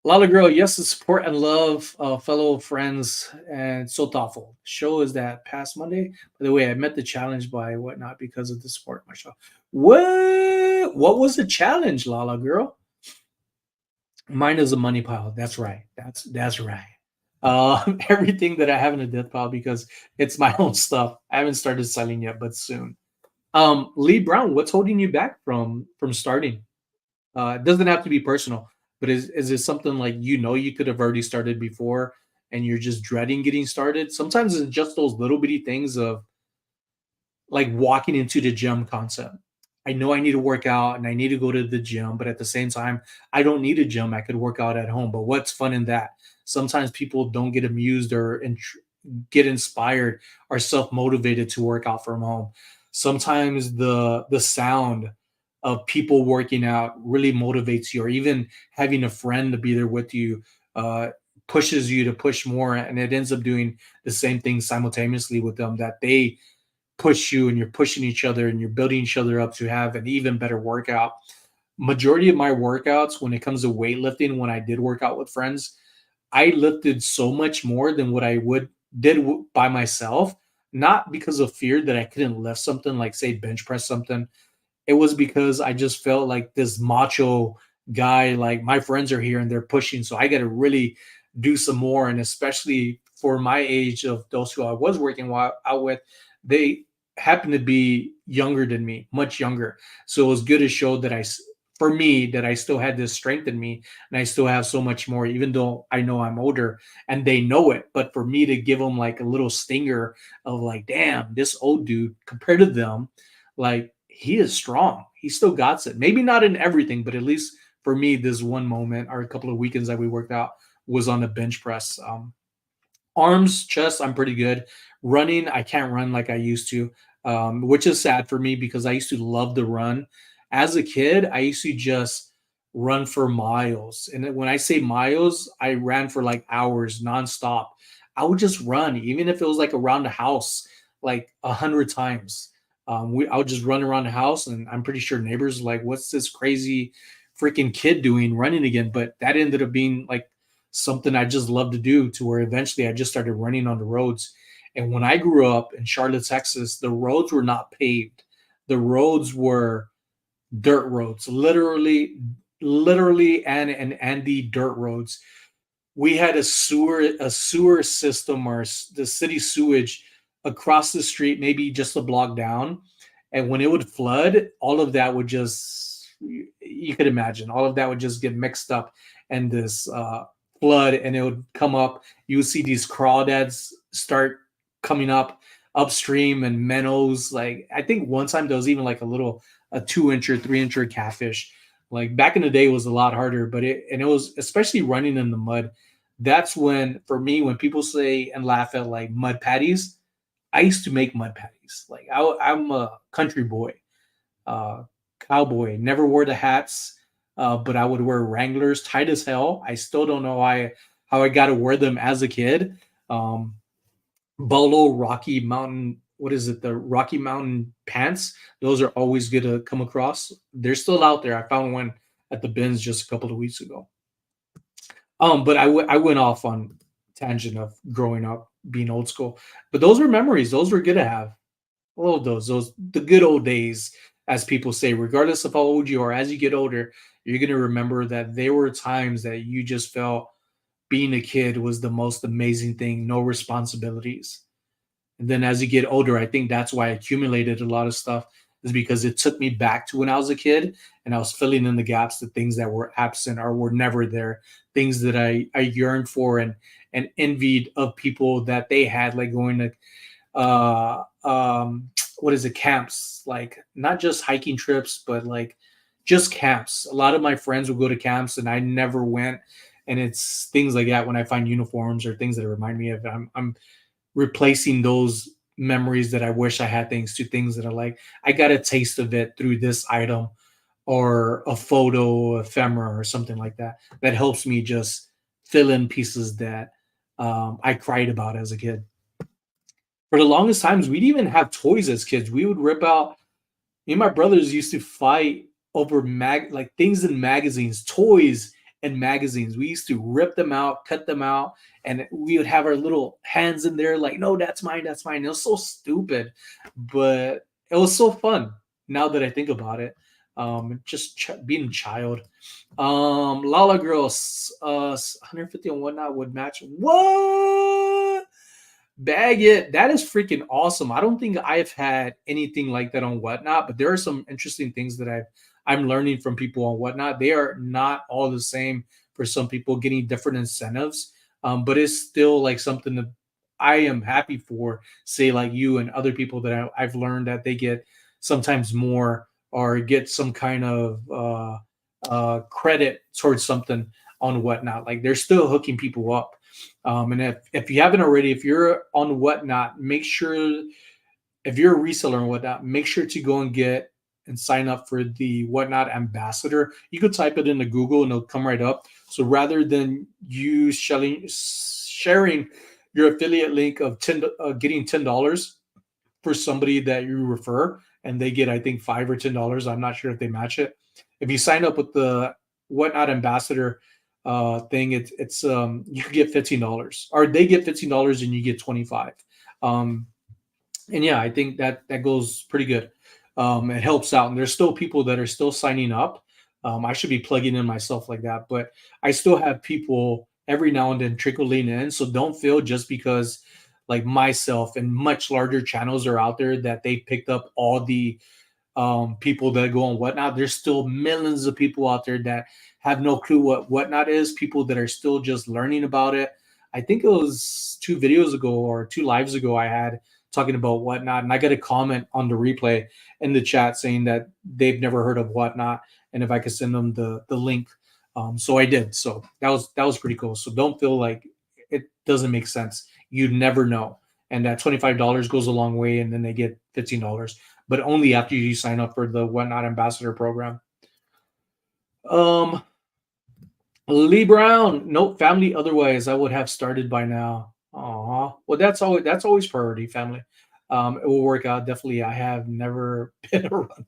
Lala Girl, yes, the support and love, fellow friends, and so thoughtful. Show is that past Monday. By the way, I met the challenge by whatnot because of the support of my show. What? What was the challenge, Lala Girl? Mine is a money pile. That's right. That's right. Everything that I have in a death pile because it's my own stuff. I haven't started selling yet, but soon. Lee Brown, what's holding you back from starting? It doesn't have to be personal, but is it something like you could have already started before and you're just dreading getting started? Sometimes it's just those little bitty things of like walking into the gym concept. I know I need to work out and I need to go to the gym, but at the same time, I don't need a gym. I could work out at home. But what's fun in that? Sometimes people don't get amused or get inspired or self motivated to work out from home. Sometimes the sound of people working out really motivates you, or even having a friend to be there with you pushes you to push more, and it ends up doing the same thing simultaneously with them that they push you and you're pushing each other and you're building each other up to have an even better workout. Majority of my workouts when it comes to weightlifting, when I did work out with friends, I lifted so much more than what I would by myself, not because of fear that I couldn't lift something like say bench press something. It was because I just felt like this macho guy, like my friends are here and they're pushing, so I got to really do some more. And especially for my age of those who I was working out with, they happened to be younger than me, much younger. So it was good to show that for me, that I still had this strength in me and I still have so much more, even though I know I'm older and they know it. But for me to give them like a little stinger of like, damn, this old dude compared to them, like he is strong. He still got it. Maybe not in everything, but at least for me, this one moment or a couple of weekends that we worked out was on the bench press. Arms, chest, I'm pretty good. Running, I can't run like I used to, which is sad for me because I used to love to run. As a kid, I used to just run for miles. And when I say miles, I ran for like hours nonstop. I would just run, even if it was like around the house, like 100 times. I would just run around the house, and I'm pretty sure neighbors were like, "What's this crazy freaking kid doing running again?" But that ended up being like something I just love to do to where eventually I just started running on the roads. And when I grew up in Charlotte, Texas, the roads were not paved. The roads were dirt roads, literally and the dirt roads. We had a sewer system or the city sewage across the street, maybe just a block down. And when it would flood, all of that would just you could imagine all of that would just get mixed up and this flood, and it would come up. You would see these crawdads start coming up upstream and minnows. Like I think one time there was even like a 2 inch or 3 inch catfish. Like back in the day it was a lot harder, but it was especially running in the mud. That's when for me when people say and laugh at like mud patties, I used to make mud patties. Like I'm a country boy, uh, cowboy. Never wore the hats, but I would wear Wranglers tight as hell. I still don't know how I got to wear them as a kid. Bolo Rocky Mountain what is it, the Rocky Mountain pants. Those are always good to come across. They're still out there. I found one at the bins just a couple of weeks ago. But I went off on tangent of growing up being old school. But those were memories. Those were good to have. All of those the good old days, as people say, regardless of how old you are, as you get older, you're gonna remember that there were times that you just felt being a kid was the most amazing thing, no responsibilities. And then as you get older, I think that's why I accumulated a lot of stuff, is because it took me back to when I was a kid and I was filling in the gaps, the things that were absent or were never there, things that I yearned for and envied of people that they had, like going to what is it, camps, like not just hiking trips, but like just camps. A lot of my friends would go to camps and I never went. And it's things like that when I find uniforms or things that remind me of it. I'm replacing those memories that I wish I had things to things that I like. I got a taste of it through this item or a photo ephemera or something like that. That helps me just fill in pieces that I cried about as a kid. For the longest times, we'd even have toys as kids. We would rip out. Me and my brothers used to fight over like things in magazines, toys and magazines. We used to rip them out, cut them out, and we would have our little hands in there, like, no, that's mine, that's mine. It was so stupid, but it was so fun. Now that I think about it, just being a child. Lala Girls, 150 and whatnot would match. What? Bag it. That is freaking awesome. I don't think I've had anything like that on Whatnot, but there are some interesting things that I'm learning from people on Whatnot. They are not all the same for some people, getting different incentives. But it's still like something that I am happy for, say like you and other people that I've learned that they get sometimes more or get some kind of credit towards something on Whatnot. Like they're still hooking people up. And if you haven't already, if you're on Whatnot, make sure, if you're a reseller and Whatnot, make sure to go and get and sign up for the Whatnot ambassador. You could type it into Google and it'll come right up. So rather than you sharing your affiliate link of getting $10 for somebody that you refer, and they get, I think, $5 or $10. I'm not sure if they match it. If you sign up with the Whatnot ambassador thing, it's you get $15, or they get $15 and you get 25. And yeah, I think that goes pretty good. It helps out, and there's still people that are still signing up. I should be plugging in myself like that, but I still have people every now and then trickling in. So don't feel just because like myself and much larger channels are out there that they picked up all the people that go on Whatnot. There's still millions of people out there that have no clue what Whatnot is, people that are still just learning about it. I think it was 2 videos ago or 2 lives ago I had talking about Whatnot, and I got a comment on the replay in the chat saying that they've never heard of Whatnot, and if I could send them the link. So I did. So that was pretty cool. So don't feel like it doesn't make sense. You never know. And that $25 goes a long way, and then they get $15, but only after you sign up for the Whatnot Ambassador program. Um, Lee Brown, nope, family. Otherwise, I would have started by now. Aw, well, that's always priority, family. It will work out definitely. I have never been a runner,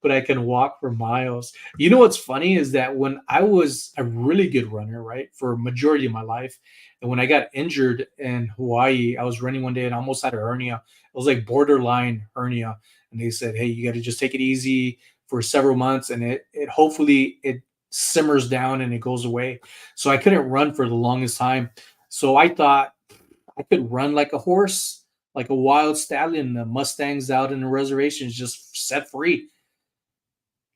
but I can walk for miles. You know what's funny is that when I was a really good runner, right, for a majority of my life, and when I got injured in Hawaii, I was running one day and I almost had a hernia. It was like borderline hernia, and they said, "Hey, you got to just take it easy for several months, and it hopefully it simmers down and it goes away." So I couldn't run for the longest time. So I thought I could run like a horse, like a wild stallion. The Mustangs out in the reservations just set free.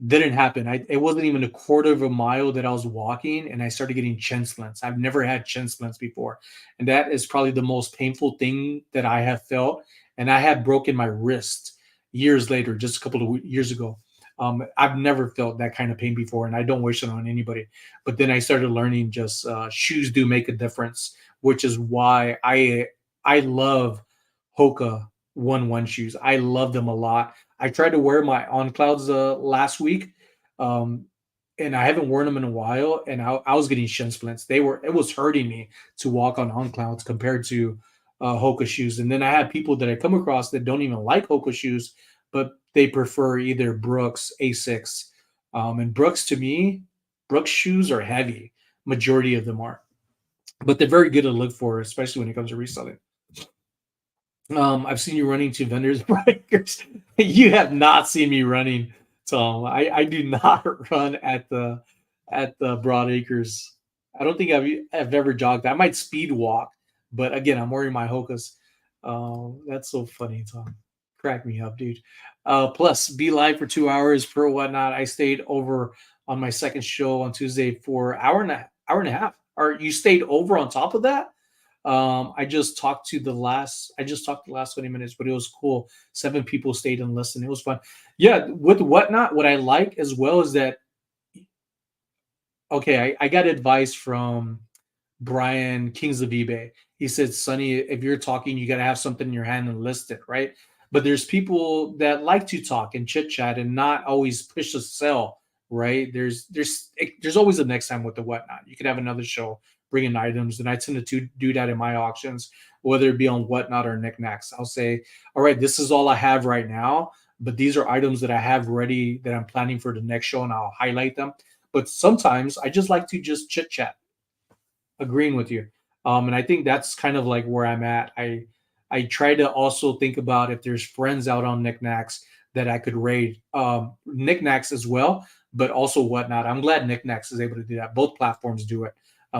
Didn't happen. It wasn't even a quarter of a mile that I was walking, and I started getting chin splints. I've never had chin splints before, and that is probably the most painful thing that I have felt. And I had broken my wrist years later, just a couple of years ago. I've never felt that kind of pain before, and I don't wish it on anybody. But then I started learning just shoes do make a difference, which is why I love Hoka 1-1 shoes. I love them a lot. I tried to wear my On Clouds last week, um, and I haven't worn them in a while. And I was getting shin splints. It was hurting me to walk on Clouds compared to Hoka shoes. And then I have people that I come across that don't even like Hoka shoes, but they prefer either Brooks, Asics. And Brooks, to me, Brooks shoes are heavy. Majority of them are, but they're very good to look for, especially when it comes to reselling. I've seen you running to vendors breakers. You have not seen me running, Tom. I do not run at the Broad Acres. I don't think I've ever jogged. I might speed walk, but again, I'm wearing my Hokas. That's so funny, Tom. Crack me up, dude. Plus, be live for 2 hours per whatnot. I stayed over on my second show on Tuesday for hour and a half. Or you stayed over on top of that? I just talked the last 20 minutes, but it was cool. 7 people stayed and listened. It was fun. Yeah, with whatnot, what I like as well is that okay, I got advice from Brian Kings of eBay. He said, Sonny, if you're talking, you got to have something in your hand and list it, right? But there's people that like to talk and chit chat and not always push a sell, right? There's always a next time with the whatnot. You could have another show bringing items, and I tend to do that in my auctions, whether it be on whatnot or Niknax. I'll say, all right, this is all I have right now, but these are items that I have ready that I'm planning for the next show, and I'll highlight them. But sometimes I just like to just chit chat, agreeing with you. And I think that's kind of like where I'm at. I try to also think about if there's friends out on Niknax that I could raid. Niknax as well, but also whatnot. I'm glad Niknax is able to do that. Both platforms do it.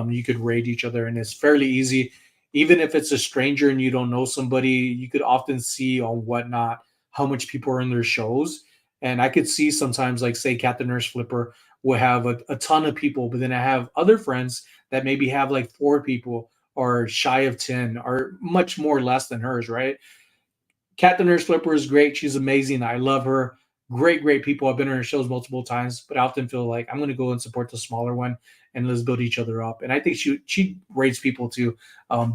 You could raid each other, and it's fairly easy. Even if it's a stranger and you don't know somebody, you could often see on whatnot how much people are in their shows. And I could see sometimes, like say, Cat the Nurse Flipper will have a ton of people, but then I have other friends that maybe have like 4 people or shy of 10 or much more less than hers, right? Cat the Nurse Flipper is great. She's amazing. I love her. Great people. I've been on her shows multiple times, but I often feel like I'm going to go and support the smaller one and let's build each other up. And I think she rates people to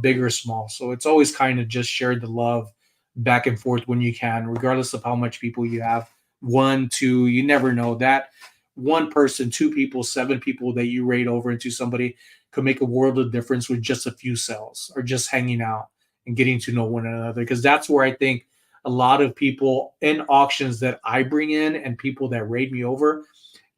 big or small. So it's always kind of just share the love back and forth when you can, regardless of how much people you have. 1, 2, you never know that one person, 2 people, 7 people that you rate over into somebody could make a world of difference with just a few sales or just hanging out and getting to know one another. Because that's where I think a lot of people in auctions that I bring in and people that raid me over,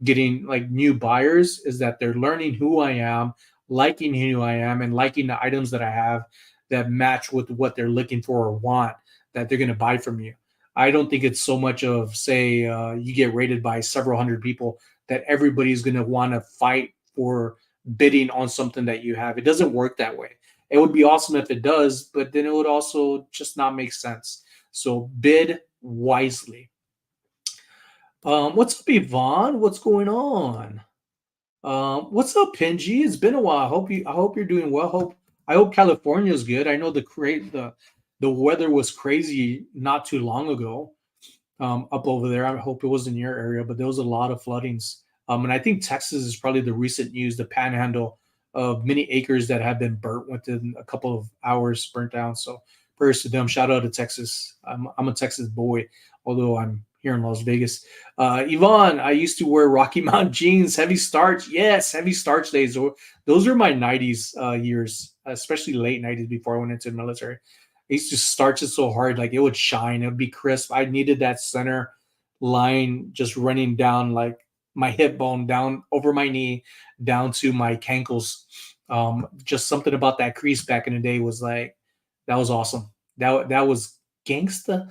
getting like new buyers, is that they're learning who I am, liking who I am, and liking the items that I have that match with what they're looking for or want that they're going to buy from you. I don't think it's so much of say you get rated by several hundred people that everybody's going to want to fight for bidding on something that you have. It doesn't work that way. It would be awesome if it does, but then it would also just not make sense. So bid wisely. What's up, Yvonne? What's going on? What's up, Pinji? It's been a while. I hope you're doing well. I hope California is good. I know the weather was crazy not too long ago up over there. I hope it was in your area, but there was a lot of floodings. And I think Texas is probably the recent news, the panhandle of many acres that have been burnt within a couple of hours, burnt down. So prayers to them. Shout out to Texas. I'm a Texas boy, although I'm here in Las Vegas. Yvonne, I used to wear Rocky Mountain jeans, heavy starch. Yes, heavy starch days. Those are my 90s years, especially late 90s before I went into the military. I used to starch it so hard, like it would shine. It would be crisp. I needed that center line just running down like my hip bone, down over my knee, down to my cankles. Just something about that crease back in the day was like, that was awesome. That was gangsta.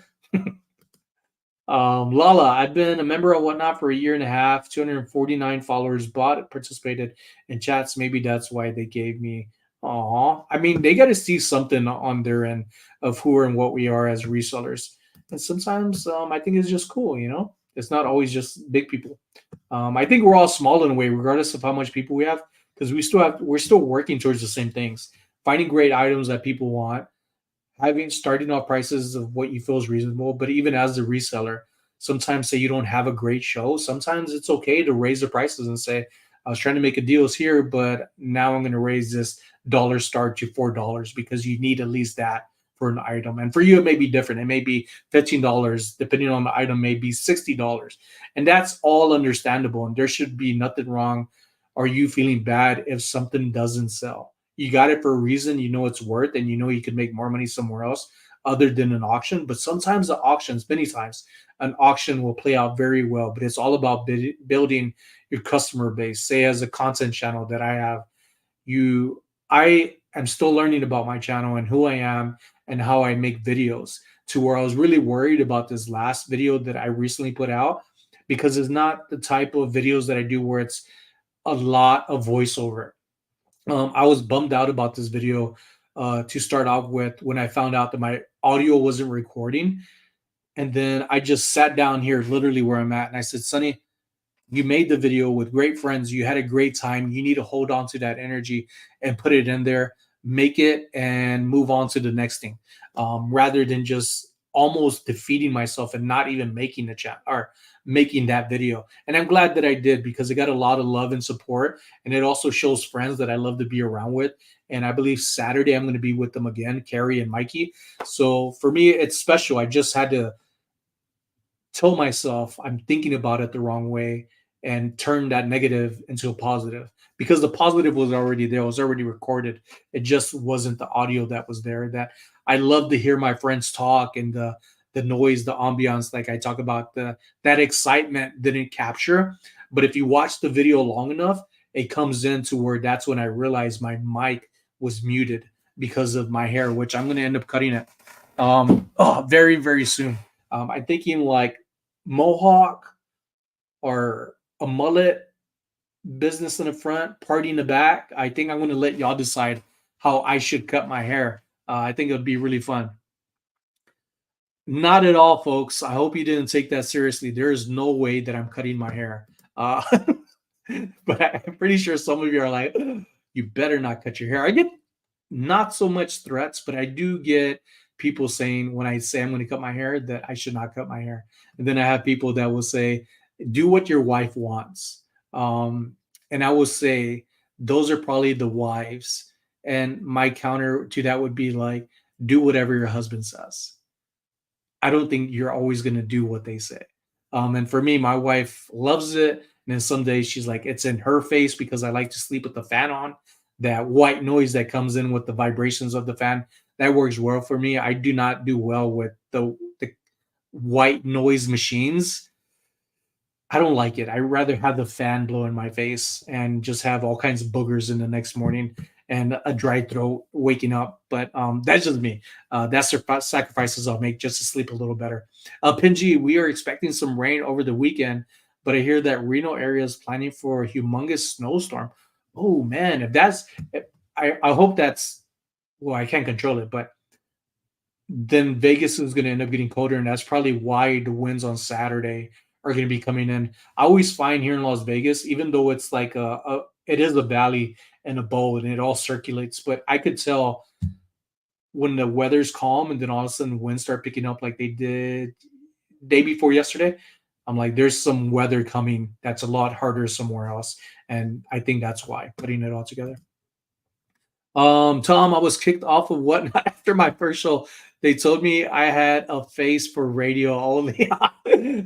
Lala, I've been a member of Whatnot for a year and a half, 249 followers, bought, participated in chats. Maybe that's why they gave me. Aw, I mean, they got to see something on their end of who and what we are as resellers. And sometimes I think it's just cool, you know? It's not always just big people. I think we're all small in a way, regardless of how much people we have, because we're still working towards the same things, finding great items that people want, having starting off prices of what you feel is reasonable. But even as a reseller, sometimes say you don't have a great show, sometimes it's okay to raise the prices and say, I was trying to make a deals here, but now I'm going to raise this dollar start to $4 because you need at least that for an item. And for you, it may be different. It may be $15, depending on the item, may be $60. And that's all understandable. And there should be nothing wrong or you feeling bad if something doesn't sell. you got it for a reason, you know it's worth, and you know you could make more money somewhere else other than an auction. But sometimes the auctions, many times, an auction will play out very well, but it's all about building your customer base. Say, as a content channel that I have, I am still learning about my channel and who I am and how I make videos, to where I was really worried about this last video that I recently put out, because it's not the type of videos that I do where it's a lot of voiceover. I was bummed out about this video to start off with, when I found out that my audio wasn't recording. And then I just sat down here, literally where I'm at, and I said, Sonny, you made the video with great friends. You had a great time. You need to hold on to that energy and put it in there, make it, and move on to the next thing, rather than just almost defeating myself and not even making the chat or making that video. And I'm glad that I did, because it got a lot of love and support. And it also shows friends that I love to be around with. And I believe Saturday I'm going to be with them again, Carrie and Mikey. So for me, it's special. I just had to tell myself I'm thinking about it the wrong way and turn that negative into a positive, because the positive was already there, it was already recorded. It just wasn't the audio that was there. That I love to hear my friends talk, and the noise, the ambiance, like I talk about, the that excitement didn't capture. But if you watch the video long enough, it comes into where that's when I realized my mic was muted because of my hair, which I'm going to end up cutting it very, very soon. I'm thinking like mohawk or a mullet, business in the front, party in the back. I think I'm going to let y'all decide how I should cut my hair. I think it would be really fun. Not at all, folks. I hope you didn't take that seriously. There is no way that I'm cutting my hair. Uh, but I'm pretty sure some of you are like, you better not cut your hair. I get not so much threats, but I do get people saying, when I say I'm going to cut my hair, that I should not cut my hair. And then I have people that will say, do what your wife wants. And I will say, those are probably the wives. And my counter to that would be like, do whatever your husband says. I don't think you're always going to do what they say. And for me, my wife loves it. And then some days she's like, it's in her face, because I like to sleep with the fan on. That white noise that comes in with the vibrations of the fan, that works well for me. I do not do well with the white noise machines. I don't like it. I'd rather have the fan blow in my face and just have all kinds of boogers in the next morning and a dry throat waking up. But that's just me. That's the sacrifices I'll make just to sleep a little better. Pinji, we are expecting some rain over the weekend, but I hear that Reno area is planning for a humongous snowstorm. Oh man, I hope that's, well, I can't control it, but then Vegas is going to end up getting colder, and that's probably why the winds on Saturday are going to be coming in. I always find here in Las Vegas, even though it's like it is a valley and a bowl, and it all circulates, but I could tell when the weather's calm and then all of a sudden winds start picking up like they did day before yesterday. I'm like, there's some weather coming that's a lot harder somewhere else, and I think that's why, putting it all together. Tom, I was kicked off of Whatnot after my first show. They told me I had a face for radio only.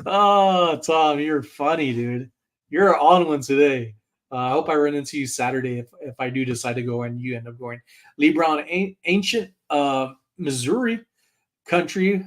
Oh, Tom, you're funny, dude. You're on one today. I hope I run into you Saturday if I do decide to go and you end up going. Lee Brown, ancient Missouri country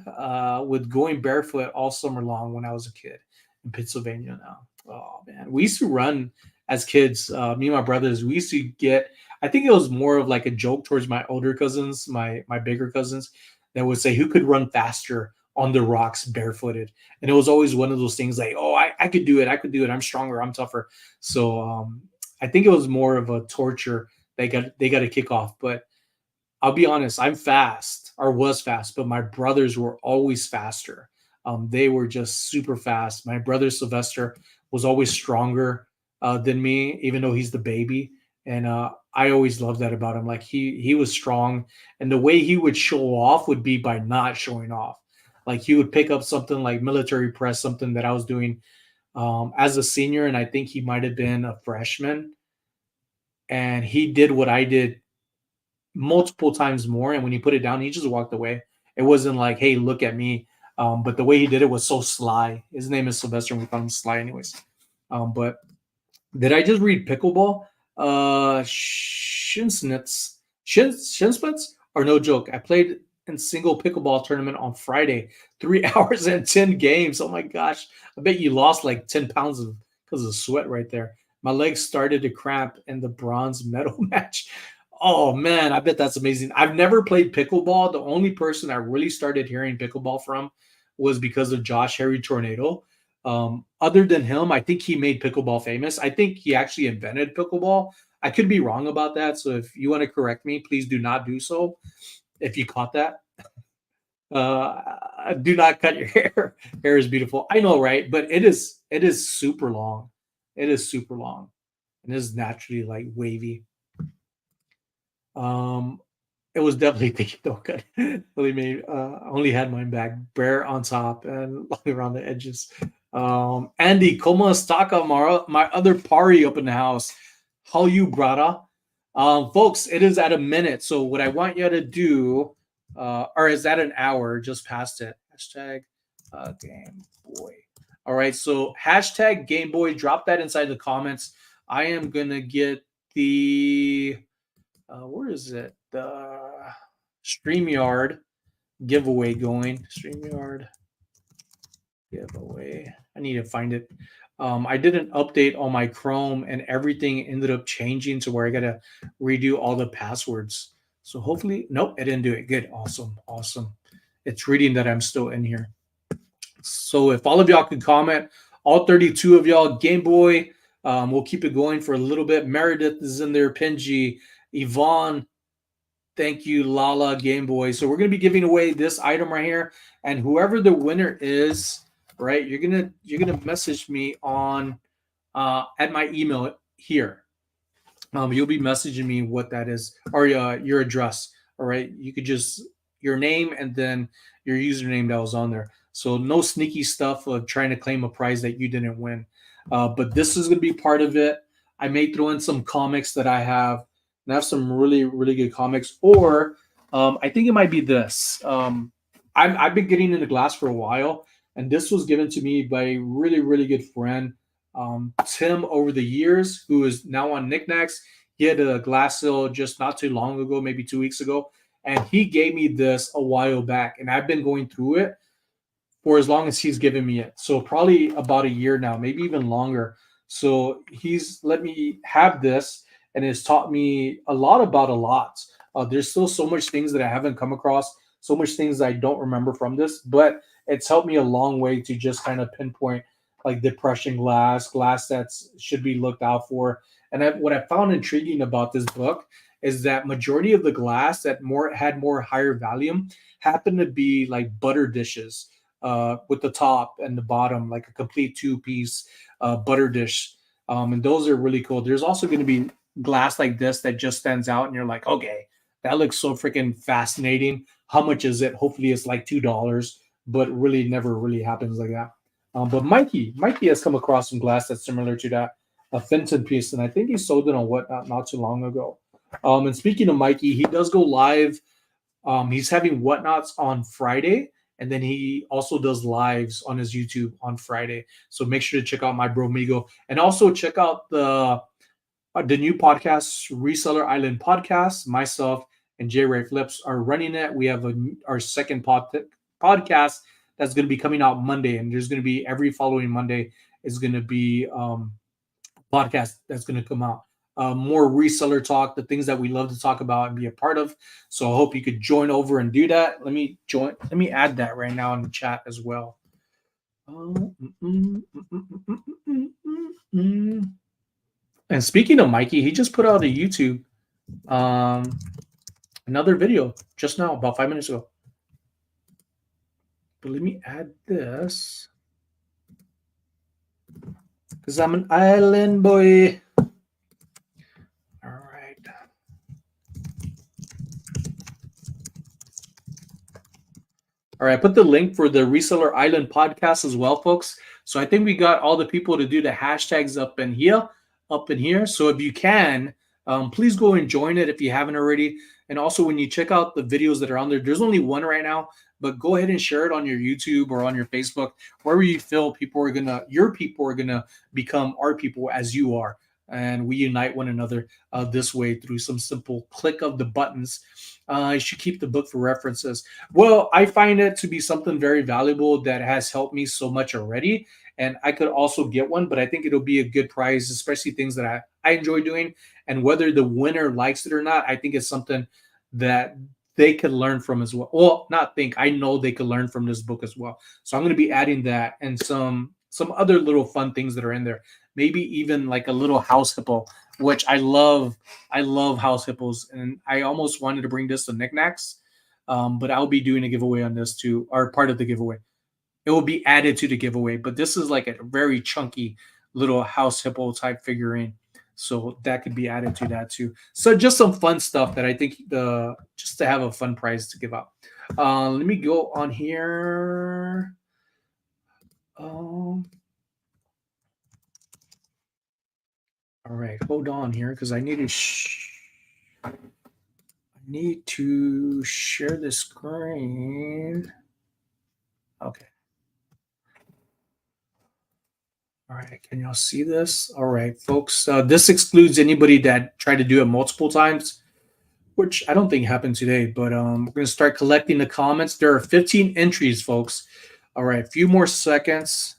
with going barefoot all summer long when I was a kid in Pennsylvania now. Oh, man. We used to run as kids. Me and my brothers, we used to get, I think it was more of like a joke towards my older cousins, my bigger cousins, that would say who could run faster on the rocks barefooted. And it was always one of those things like, oh, I could do it. I could do it. I'm stronger. I'm tougher. So I think it was more of a torture they got to kick off. But I'll be honest, I'm fast or was fast, but my brothers were always faster. They were just super fast. My brother Sylvester was always stronger than me, even though he's the baby. And I always loved that about him. Like he was strong, and the way he would show off would be by not showing off. Like he would pick up something like military press, something that I was doing as a senior, and I think he might have been a freshman. And he did what I did multiple times more. And when he put it down, he just walked away. It wasn't like, hey, look at me. But the way he did it was so sly. His name is Sylvester, and we call him Sly anyways. But did I just read pickleball? Schinsnitz. Shin splits are no joke. I played in single pickleball tournament on Friday, 3 hours and 10 games. Oh my gosh. I bet you lost like 10 pounds of because of sweat right there. My legs started to cramp in the bronze medal match. Oh man, I bet that's amazing. I've never played pickleball. The only person I really started hearing pickleball from was because of Josh Harry Tornado. Other than him, I think he made pickleball famous. I think he actually invented pickleball. I could be wrong about that. So if you want to correct me, please do not do so. If you caught that, do not cut your hair. Hair is beautiful. I know, right? But it is super long. It is super long, and it is naturally like wavy. Um, it was definitely thinking don't cut. Really made only had mine back bare on top and long around the edges. Andy, como está, Mara? My other party up in the house. How you, brother? Folks, it is at a minute. So what I want you to do, or is that an hour? Just past it. Hashtag Game Boy. All right. So hashtag Game Boy. Drop that inside the comments. I am gonna get the where is it? The StreamYard giveaway going. StreamYard giveaway. I need to find it. I did an update on my Chrome and everything ended up changing to where I gotta redo all the passwords. So hopefully, nope, I didn't do it. Good, awesome, awesome. It's reading that I'm still in here. So if all of y'all could comment, all 32 of y'all, Game Boy, we'll keep it going for a little bit. Meredith is in there, Pinji, Yvonne, thank you, Lala, Game Boy. So we're gonna be giving away this item right here, and whoever the winner is, right, you're gonna message me on at my email here. You'll be messaging me what that is or your address. All right, you could just your name and then your username that was on there. So no sneaky stuff of trying to claim a prize that you didn't win. But this is gonna be part of it. I may throw in some comics that I have. And I have some really really good comics. Or I think it might be this. I've been getting into glass for a while, and this was given to me by a really really good friend, Tim, over the years, who is now on Niknax. He had a glass sale just not too long ago, maybe 2 weeks ago, and he gave me this a while back, and I've been going through it for as long as he's given me it. So probably about a year now, maybe even longer. So he's let me have this, and it's taught me a lot about a lot. There's still so much things that I haven't come across, so much things I don't remember from this, but it's helped me a long way to just kind of pinpoint like depression glass that should be looked out for. And what I found intriguing about this book is that majority of the glass that more had more higher value happened to be like butter dishes with the top and the bottom, like a complete two-piece butter dish. And those are really cool. There's also going to be glass like this that just stands out, and you're like, okay, that looks so freaking fascinating. How much is it? Hopefully, it's like $2, but really never really happens like that. But Mikey has come across some glass that's similar to that, a Fenton piece, and I think he sold it on Whatnot not too long ago. And speaking of Mikey, he does go live. He's having Whatnots on Friday, and then he also does lives on his YouTube on Friday. So make sure to check out my bro Migo, and also check out the new podcast, Reseller Island Podcast. Myself and J Ray Flips are running it. We have our second podcast that's going to be coming out Monday, and there's going to be every following Monday is going to be podcast that's going to come out. More reseller talk, the things that we love to talk about and be a part of. So I hope you could join over and do that. Let me add that right now in the chat as well. And speaking of Mikey, he just put out a YouTube another video just now, about 5 minutes ago. But let me add this because I'm an island boy. All right. All right, I put the link for the Reseller Island podcast as well, folks. So I think we got all the people to do the hashtags up in here. So if you can, please go and join it if you haven't already. And also when you check out the videos that are on there, there's only one right now, but go ahead and share it on your YouTube or on your Facebook, wherever you feel your people are gonna become our people as you are. and we unite one another this way through some simple click of the buttons. I should keep the book for references. Well, I find it to be something very valuable that has helped me so much already. And I could also get one, but I think it'll be a good prize, especially things that I enjoy doing. And whether the winner likes it or not, I think it's something that they could learn from as well. Well, not think, I know they could learn from this book as well. So I'm going to be adding that and some other little fun things that are in there. Maybe even like a little house hippo, which I love. I love house hippos, and I almost wanted to bring this to Niknax, but I'll be doing a giveaway on this too, or part of the giveaway. It will be added to the giveaway, but this is like a very chunky little house hippo type figurine. So that could be added to that too. So just some fun stuff that I think the just to have a fun prize to give out. Let me go on here. All right, hold on here because I need to share the screen. Okay. All right, can y'all see this? All right, folks. This excludes anybody that tried to do it multiple times, which I don't think happened today. But we're gonna start collecting the comments. There are 15 entries, folks. All right, a few more seconds.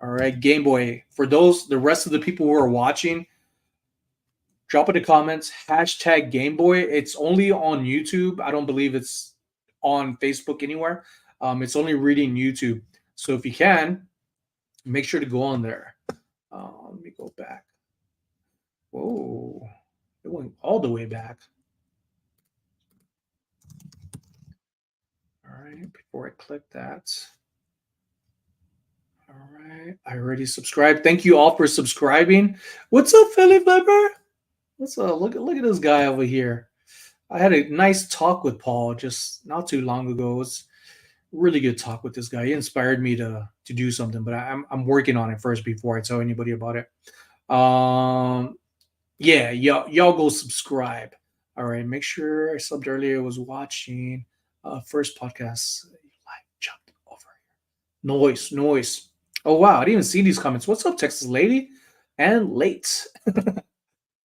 All right, Game Boy. For the rest of the people who are watching, drop in the comments hashtag Game Boy. It's only on YouTube. I don't believe it's on Facebook anywhere. It's only reading YouTube. So if you can, make sure to go on there. Let me go back. Whoa, it went all the way back. All right, before I click that. All right, I already subscribed. Thank you all for subscribing. What's up, Philly Flipper? What's up? Look at this guy over here. I had a nice talk with Paul just not too long ago. It was really good talk with this guy. He inspired me to do something, but I'm working on it first before I tell anybody about it. Yeah, y'all go subscribe. All right, make sure I subbed earlier. I was watching first podcast. Like jumped over here. Noise. Oh wow, I didn't even see these comments. What's up, Texas lady? And late.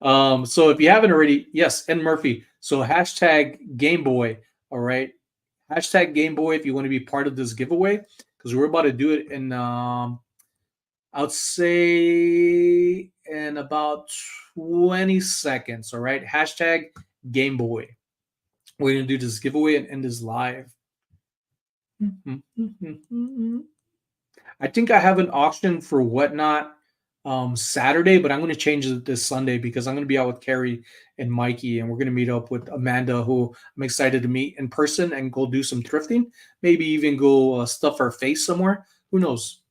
So if you haven't already, yes, and Murphy. So hashtag Game Boy. All right. Hashtag Game Boy if you want to be part of this giveaway, because we're about to do it in I'd say in about 20 seconds. All right. Hashtag Game Boy. We're gonna do this giveaway and end this live. I think I have an auction for Whatnot Saturday, but I'm going to change it this Sunday because I'm going to be out with Carrie and Mikey, and we're going to meet up with Amanda, who I'm excited to meet in person and go do some thrifting. Maybe even go stuff our face somewhere. Who knows?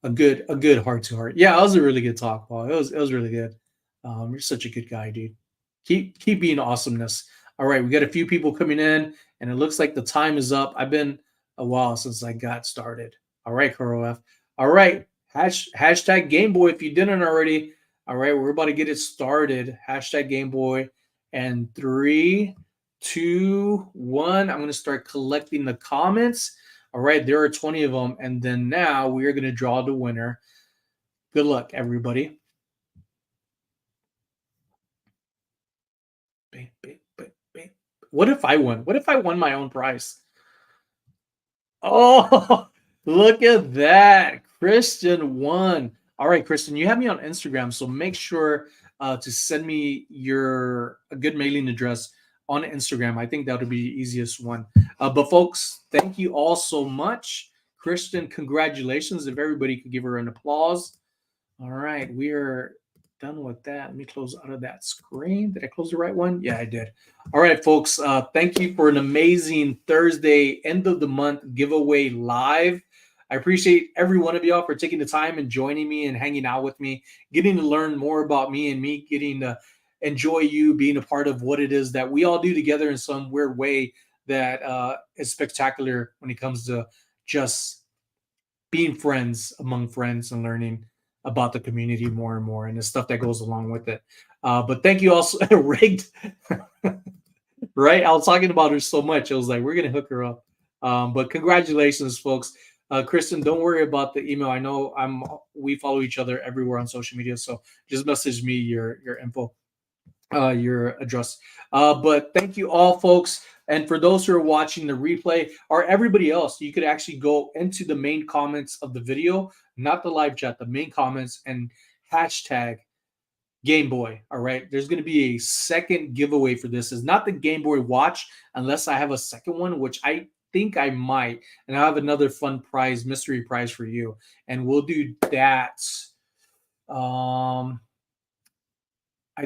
A good heart to heart. Yeah, it was a really good talk, Paul. It was really good. You're such a good guy, dude. Keep being awesomeness. All right, we got a few people coming in, and it looks like the time is up. I've been a while since I got started. All right, Carl F. All right, hashtag Game Boy if you didn't already. All right, we're about to get it started. Hashtag Game Boy. And 3, 2, 1. I'm going to start collecting the comments. All right, there are 20 of them. And then now we are going to draw the winner. Good luck, everybody. Bing, bing, bing, bing. What if I won? What if I won my own prize? Oh, look at that. Christian won. All right, Kristen, you have me on Instagram, so make sure to send me a good mailing address on Instagram. I think that would be the easiest one. But folks, thank you all so much. Kristen, congratulations. If everybody could give her an applause. All right, we are done with that. Let me close out of that screen. Did I close the right one? Yeah, I did. All right, folks. Thank you for an amazing Thursday, end of the month giveaway live. I appreciate every one of y'all for taking the time and joining me and hanging out with me, getting to learn more about me and me getting to enjoy you being a part of what it is that we all do together in some weird way that is spectacular when it comes to just being friends among friends and learning about the community more and more and the stuff that goes along with it. But thank you also, rigged, right? I was talking about her so much. I was like, we're going to hook her up. But congratulations, folks. Kristen, don't worry about the email. I know we follow each other everywhere on social media, so just message me your info, your address. But thank you all, folks. And for those who are watching the replay or everybody else, you could actually go into the main comments of the video, not the live chat, the main comments, and hashtag Game Boy. All right. There's going to be a second giveaway for this. It's not the Game Boy Watch unless I have a second one, which I think I might. And I'll have another fun prize, mystery prize for you. And we'll do that. I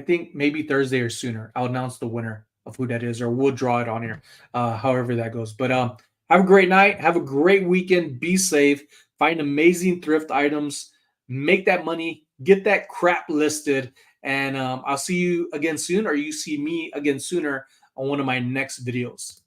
think maybe Thursday or sooner. I'll announce the winner of who that is, or we'll draw it on here, however that goes. But have a great night. Have a great weekend. Be safe. Find amazing thrift items. Make that money. Get that crap listed. And I'll see you again soon, or you see me again sooner on one of my next videos.